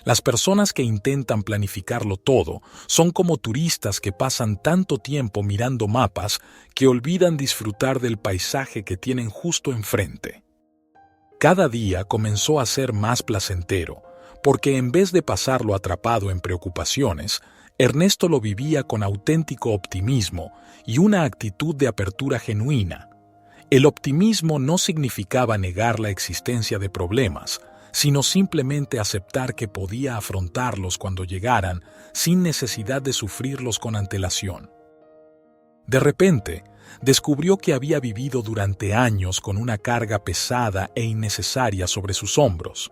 Las personas que intentan planificarlo todo son como turistas que pasan tanto tiempo mirando mapas que olvidan disfrutar del paisaje que tienen justo enfrente. Cada día comenzó a ser más placentero, porque en vez de pasarlo atrapado en preocupaciones, Ernesto lo vivía con auténtico optimismo y una actitud de apertura genuina. El optimismo no significaba negar la existencia de problemas, sino simplemente aceptar que podía afrontarlos cuando llegaran sin necesidad de sufrirlos con antelación. De repente, descubrió que había vivido durante años con una carga pesada e innecesaria sobre sus hombros.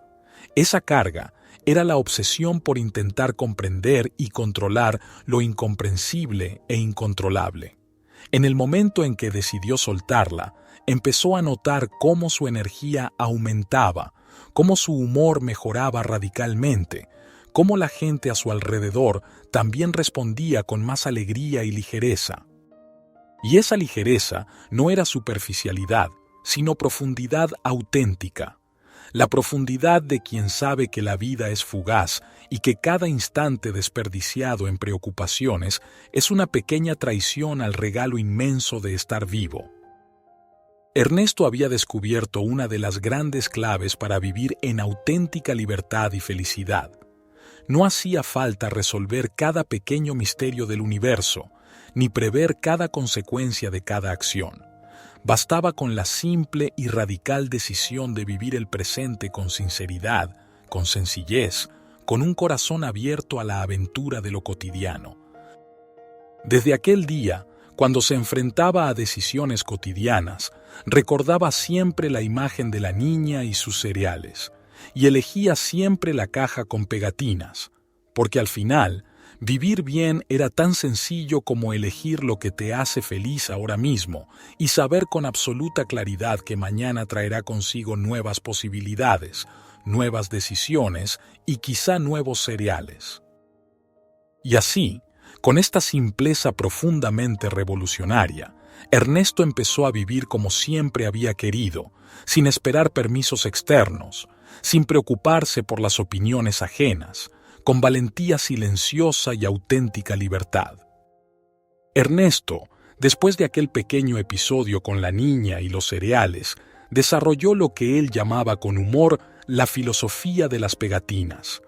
Esa carga era la obsesión por intentar comprender y controlar lo incomprensible e incontrolable. En el momento en que decidió soltarla, empezó a notar cómo su energía aumentaba, cómo su humor mejoraba radicalmente, cómo la gente a su alrededor también respondía con más alegría y ligereza. Y esa ligereza no era superficialidad, sino profundidad auténtica. La profundidad de quien sabe que la vida es fugaz y que cada instante desperdiciado en preocupaciones es una pequeña traición al regalo inmenso de estar vivo. Ernesto había descubierto una de las grandes claves para vivir en auténtica libertad y felicidad. No hacía falta resolver cada pequeño misterio del universo, ni prever cada consecuencia de cada acción. Bastaba con la simple y radical decisión de vivir el presente con sinceridad, con sencillez, con un corazón abierto a la aventura de lo cotidiano. Desde aquel día, cuando se enfrentaba a decisiones cotidianas, recordaba siempre la imagen de la niña y sus cereales, y elegía siempre la caja con pegatinas, porque al final, vivir bien era tan sencillo como elegir lo que te hace feliz ahora mismo y saber con absoluta claridad que mañana traerá consigo nuevas posibilidades, nuevas decisiones y quizá nuevos cereales. Y así, con esta simpleza profundamente revolucionaria, Ernesto empezó a vivir como siempre había querido, sin esperar permisos externos, sin preocuparse por las opiniones ajenas, con valentía silenciosa y auténtica libertad. Ernesto, Después de aquel pequeño episodio con la niña y los cereales, desarrolló lo que él llamaba con humor la filosofía de las pegatinas.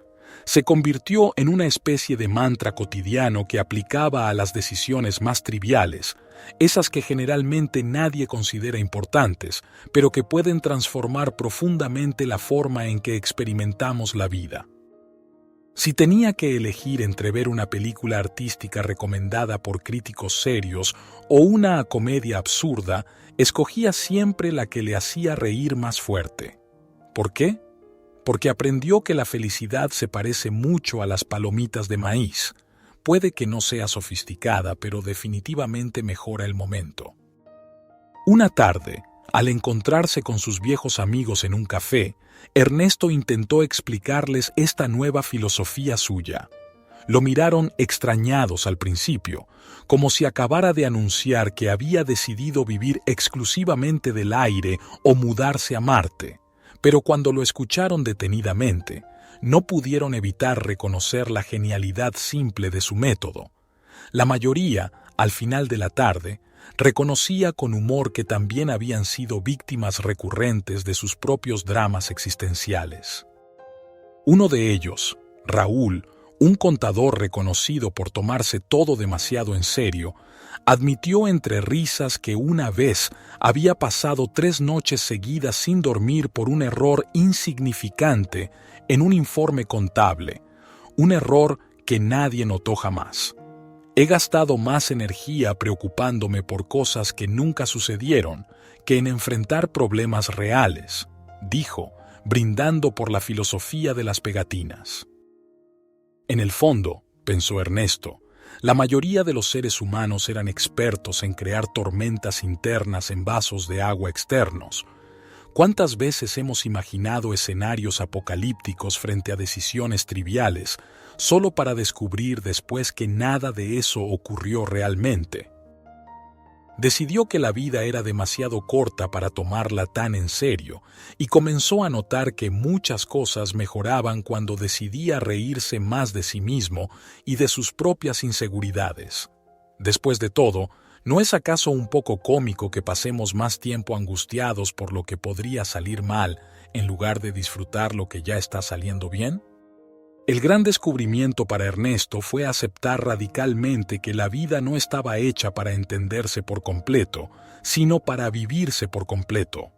Se convirtió en una especie de mantra cotidiano que aplicaba a las decisiones más triviales, esas que generalmente nadie considera importantes, pero que pueden transformar profundamente la forma en que experimentamos la vida. Si tenía que elegir entre ver una película artística recomendada por críticos serios o una comedia absurda, escogía siempre la que le hacía reír más fuerte. ¿Por qué? Porque aprendió que la felicidad se parece mucho a las palomitas de maíz. Puede que no sea sofisticada, pero definitivamente mejora el momento. Una tarde, al encontrarse con sus viejos amigos en un café, Ernesto intentó explicarles esta nueva filosofía suya. Lo miraron extrañados al principio, como si acabara de anunciar que había decidido vivir exclusivamente del aire o mudarse a Marte, pero cuando lo escucharon detenidamente, no pudieron evitar reconocer la genialidad simple de su método. La mayoría, al final de la tarde, reconocía con humor que también habían sido víctimas recurrentes de sus propios dramas existenciales. Uno de ellos, Raúl, un contador reconocido por tomarse todo demasiado en serio, admitió entre risas que una vez había pasado 3 noches seguidas sin dormir por un error insignificante en un informe contable, un error que nadie notó jamás. He gastado más energía preocupándome por cosas que nunca sucedieron que en enfrentar problemas reales, dijo, brindando por la filosofía de las pegatinas. En el fondo, pensó Ernesto, la mayoría de los seres humanos eran expertos en crear tormentas internas en vasos de agua externos. ¿Cuántas veces hemos imaginado escenarios apocalípticos frente a decisiones triviales, solo para descubrir después que nada de eso ocurrió realmente? Decidió que la vida era demasiado corta para tomarla tan en serio y comenzó a notar que muchas cosas mejoraban cuando decidía reírse más de sí mismo y de sus propias inseguridades. Después de todo, ¿no es acaso un poco cómico que pasemos más tiempo angustiados por lo que podría salir mal en lugar de disfrutar lo que ya está saliendo bien? El gran descubrimiento para Ernesto fue aceptar radicalmente que la vida no estaba hecha para entenderse por completo, sino para vivirse por completo.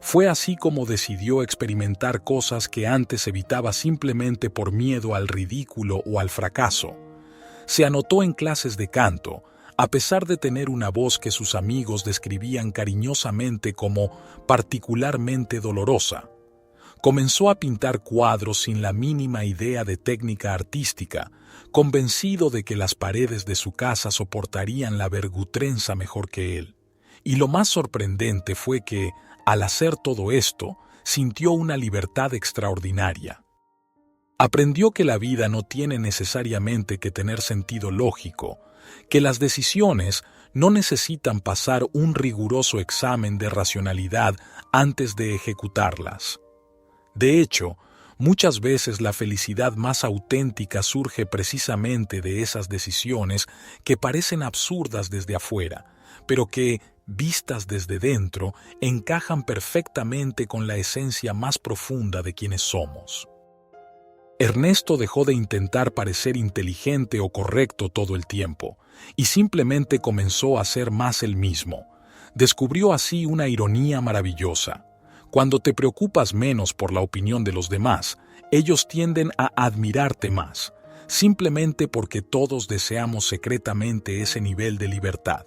Fue así como decidió experimentar cosas que antes evitaba simplemente por miedo al ridículo o al fracaso. Se anotó en clases de canto, a pesar de tener una voz que sus amigos describían cariñosamente como particularmente dolorosa. Comenzó a pintar cuadros sin la mínima idea de técnica artística, convencido de que las paredes de su casa soportarían la vergüenza mejor que él. Y lo más sorprendente fue que, al hacer todo esto, sintió una libertad extraordinaria. Aprendió que la vida no tiene necesariamente que tener sentido lógico, que las decisiones no necesitan pasar un riguroso examen de racionalidad antes de ejecutarlas. De hecho, muchas veces la felicidad más auténtica surge precisamente de esas decisiones que parecen absurdas desde afuera, pero que, vistas desde dentro, encajan perfectamente con la esencia más profunda de quienes somos. Ernesto dejó de intentar parecer inteligente o correcto todo el tiempo, y simplemente comenzó a ser más él mismo. Descubrió así una ironía maravillosa. Cuando te preocupas menos por la opinión de los demás, ellos tienden a admirarte más, simplemente porque todos deseamos secretamente ese nivel de libertad.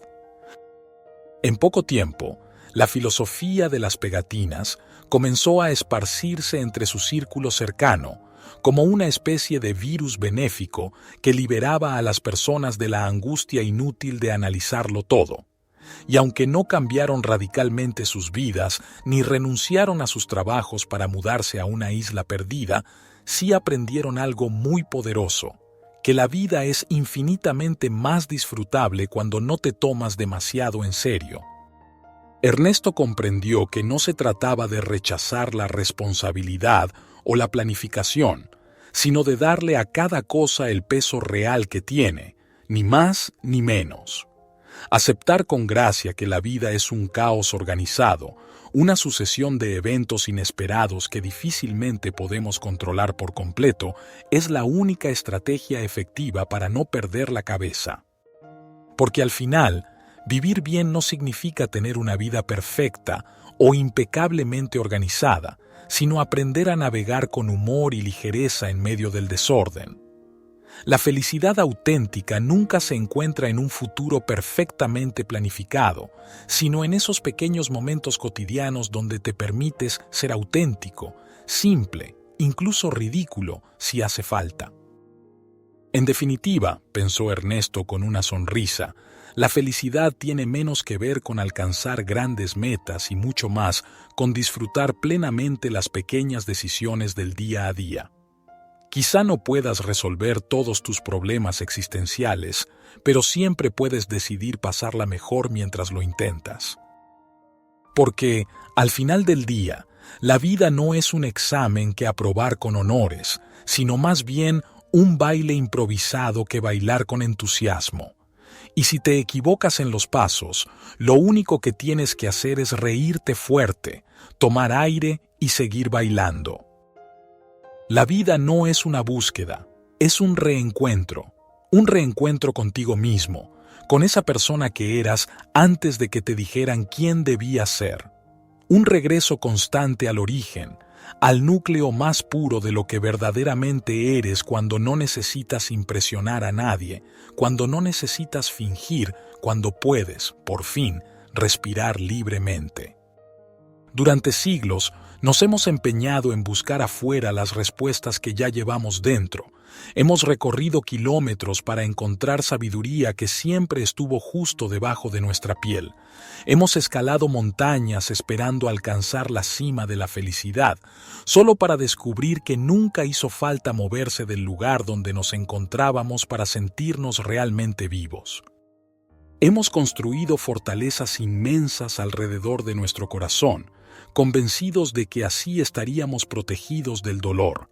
En poco tiempo, la filosofía de las pegatinas comenzó a esparcirse entre su círculo cercano, como una especie de virus benéfico que liberaba a las personas de la angustia inútil de analizarlo todo. Y aunque no cambiaron radicalmente sus vidas ni renunciaron a sus trabajos para mudarse a una isla perdida, sí aprendieron algo muy poderoso, que la vida es infinitamente más disfrutable cuando no te tomas demasiado en serio. Ernesto comprendió que no se trataba de rechazar la responsabilidad o la planificación, sino de darle a cada cosa el peso real que tiene, ni más ni menos. Aceptar con gracia que la vida es un caos organizado, una sucesión de eventos inesperados que difícilmente podemos controlar por completo, es la única estrategia efectiva para no perder la cabeza. Porque al final, vivir bien no significa tener una vida perfecta o impecablemente organizada, sino aprender a navegar con humor y ligereza en medio del desorden. La felicidad auténtica nunca se encuentra en un futuro perfectamente planificado, sino en esos pequeños momentos cotidianos donde te permites ser auténtico, simple, incluso ridículo si hace falta. En definitiva, pensó Ernesto con una sonrisa, la felicidad tiene menos que ver con alcanzar grandes metas y mucho más con disfrutar plenamente las pequeñas decisiones del día a día. Quizá no puedas resolver todos tus problemas existenciales, pero siempre puedes decidir pasarla mejor mientras lo intentas. Porque, al final del día, la vida no es un examen que aprobar con honores, sino más bien un baile improvisado que bailar con entusiasmo. Y si te equivocas en los pasos, lo único que tienes que hacer es reírte fuerte, tomar aire y seguir bailando. La vida no es una búsqueda, es un reencuentro contigo mismo, con esa persona que eras antes de que te dijeran quién debías ser. Un regreso constante al origen, al núcleo más puro de lo que verdaderamente eres cuando no necesitas impresionar a nadie, cuando no necesitas fingir, cuando puedes, por fin, respirar libremente. Durante siglos nos hemos empeñado en buscar afuera las respuestas que ya llevamos dentro. Hemos recorrido kilómetros para encontrar sabiduría que siempre estuvo justo debajo de nuestra piel. Hemos escalado montañas esperando alcanzar la cima de la felicidad, solo para descubrir que nunca hizo falta moverse del lugar donde nos encontrábamos para sentirnos realmente vivos. Hemos construido fortalezas inmensas alrededor de nuestro corazón, convencidos de que así estaríamos protegidos del dolor.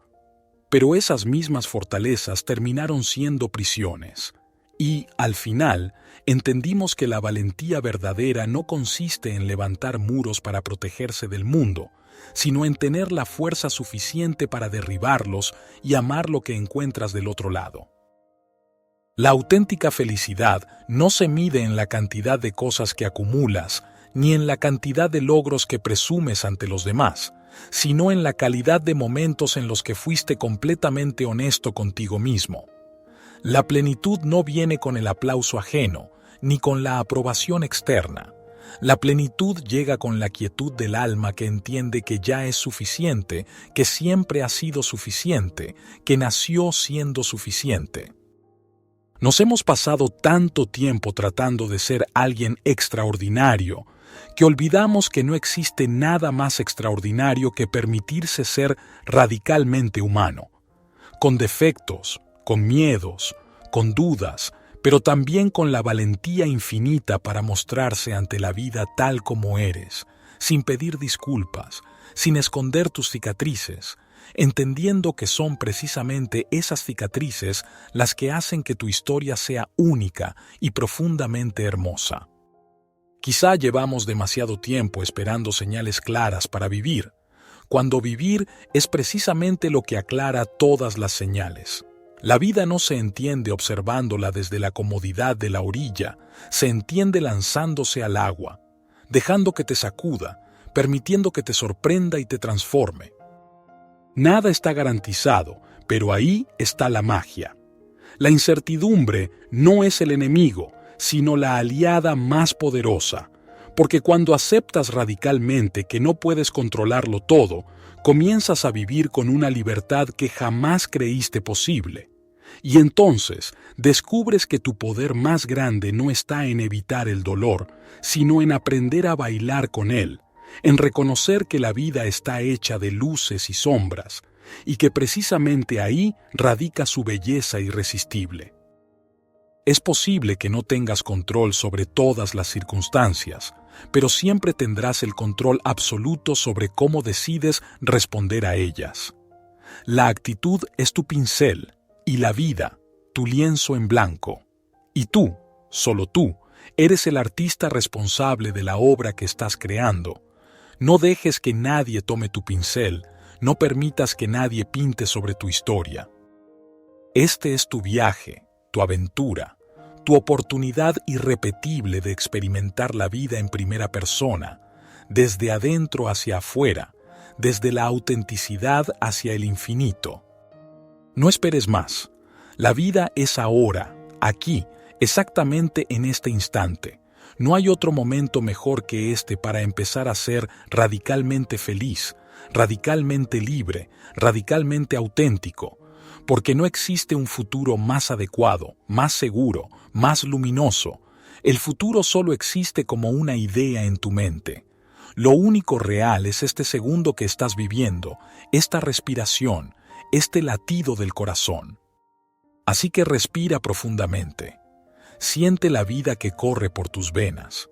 Pero esas mismas fortalezas terminaron siendo prisiones. Y, al final, entendimos que la valentía verdadera no consiste en levantar muros para protegerse del mundo, sino en tener la fuerza suficiente para derribarlos y amar lo que encuentras del otro lado. La auténtica felicidad no se mide en la cantidad de cosas que acumulas, ni en la cantidad de logros que presumes ante los demás, sino en la calidad de momentos en los que fuiste completamente honesto contigo mismo. La plenitud no viene con el aplauso ajeno, ni con la aprobación externa. La plenitud llega con la quietud del alma que entiende que ya es suficiente, que siempre ha sido suficiente, que nació siendo suficiente. Nos hemos pasado tanto tiempo tratando de ser alguien extraordinario, que olvidamos que no existe nada más extraordinario que permitirse ser radicalmente humano, con defectos, con miedos, con dudas, pero también con la valentía infinita para mostrarse ante la vida tal como eres, sin pedir disculpas, sin esconder tus cicatrices, entendiendo que son precisamente esas cicatrices las que hacen que tu historia sea única y profundamente hermosa. Quizá llevamos demasiado tiempo esperando señales claras para vivir, cuando vivir es precisamente lo que aclara todas las señales. La vida no se entiende observándola desde la comodidad de la orilla, se entiende lanzándose al agua, dejando que te sacuda, permitiendo que te sorprenda y te transforme. Nada está garantizado, pero ahí está la magia. La incertidumbre no es el enemigo, sino la aliada más poderosa, porque cuando aceptas radicalmente que no puedes controlarlo todo, comienzas a vivir con una libertad que jamás creíste posible. Y entonces descubres que tu poder más grande no está en evitar el dolor, sino en aprender a bailar con él, en reconocer que la vida está hecha de luces y sombras, y que precisamente ahí radica su belleza irresistible. Es posible que no tengas control sobre todas las circunstancias, pero siempre tendrás el control absoluto sobre cómo decides responder a ellas. La actitud es tu pincel y la vida, tu lienzo en blanco. Y tú, solo tú, Eres el artista responsable de la obra que estás creando. No dejes que nadie tome tu pincel, no permitas que nadie pinte sobre tu historia. Este es tu viaje, tu aventura, tu oportunidad irrepetible de experimentar la vida en primera persona, desde adentro hacia afuera, desde la autenticidad hacia el infinito. No esperes más. La vida es ahora, aquí, exactamente en este instante. No hay otro momento mejor que este para empezar a ser radicalmente feliz, radicalmente libre, radicalmente auténtico, porque no existe un futuro más adecuado, más seguro, más luminoso. El futuro solo existe como una idea en tu mente. Lo único real es este segundo que estás viviendo, esta respiración, este latido del corazón. Así que respira profundamente. Siente la vida que corre por tus venas.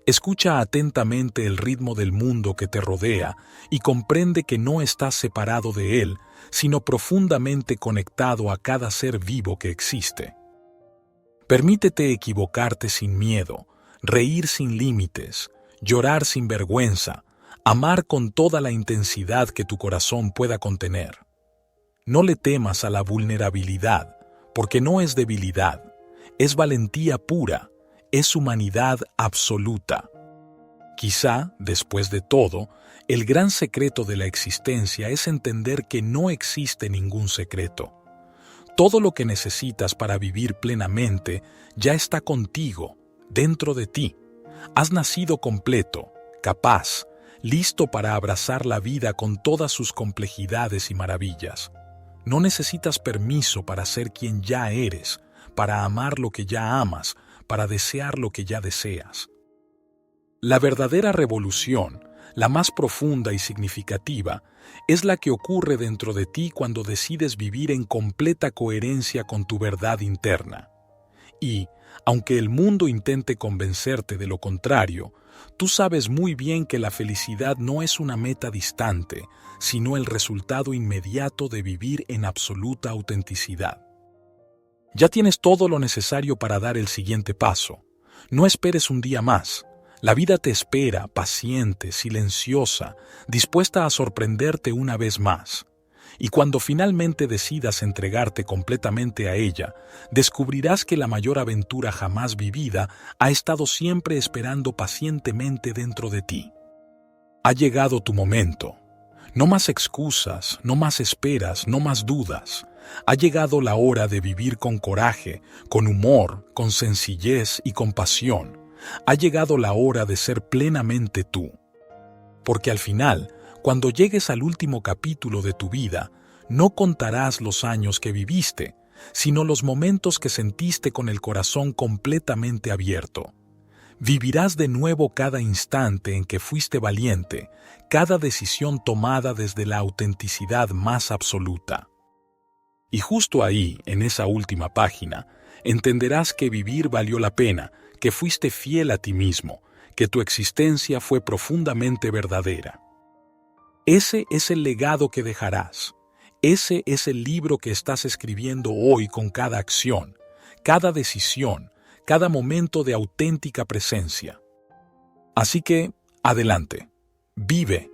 Escucha atentamente el ritmo del mundo que te rodea y comprende que no estás separado de él, sino profundamente conectado a cada ser vivo que existe. Permítete equivocarte sin miedo, reír sin límites, llorar sin vergüenza, amar con toda la intensidad que tu corazón pueda contener. No le temas a la vulnerabilidad, porque no es debilidad, es valentía pura, es humanidad absoluta. Quizá, después de todo, el gran secreto de la existencia es entender que no existe ningún secreto. Todo lo que necesitas para vivir plenamente ya está contigo, dentro de ti. Has nacido completo, capaz, listo para abrazar la vida con todas sus complejidades y maravillas. No necesitas permiso para ser quien ya eres, para amar lo que ya amas, para desear lo que ya deseas. La verdadera revolución, la más profunda y significativa, es la que ocurre dentro de ti cuando decides vivir en completa coherencia con tu verdad interna. Y, aunque el mundo intente convencerte de lo contrario, tú sabes muy bien que la felicidad no es una meta distante, sino el resultado inmediato de vivir en absoluta autenticidad. Ya tienes todo lo necesario para dar el siguiente paso. No esperes un día más. La vida te espera, paciente, silenciosa, dispuesta a sorprenderte una vez más. Y cuando finalmente decidas entregarte completamente a ella, descubrirás que la mayor aventura jamás vivida ha estado siempre esperando pacientemente dentro de ti. Ha llegado tu momento. No más excusas, no más esperas, no más dudas. Ha llegado la hora de vivir con coraje, con humor, con sencillez y con pasión. Ha llegado la hora de ser plenamente tú. Porque al final, cuando llegues al último capítulo de tu vida, no contarás los años que viviste, sino los momentos que sentiste con el corazón completamente abierto. Vivirás de nuevo cada instante en que fuiste valiente, cada decisión tomada desde la autenticidad más absoluta. Y justo ahí, en esa última página, entenderás que vivir valió la pena, que fuiste fiel a ti mismo, que tu existencia fue profundamente verdadera. Ese es el legado que dejarás. Ese es el libro que estás escribiendo hoy con cada acción, cada decisión, cada momento de auténtica presencia. Así que, adelante. Vive,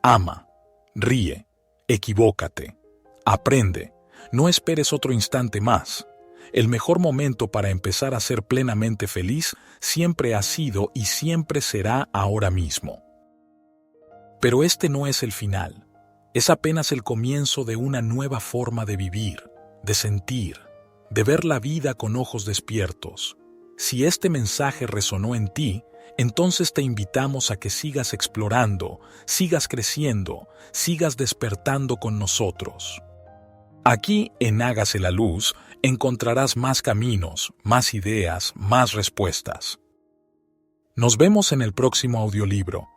ama, ríe, equivócate, aprende. No esperes otro instante más. El mejor momento para empezar a ser plenamente feliz siempre ha sido y siempre será ahora mismo. Pero este no es el final. Es apenas el comienzo de una nueva forma de vivir, de sentir, de ver la vida con ojos despiertos. Si este mensaje resonó en ti, entonces te invitamos a que sigas explorando, sigas creciendo, sigas despertando con nosotros. Aquí, en Hágase la Luz, encontrarás más caminos, más ideas, más respuestas. Nos vemos en el próximo audiolibro.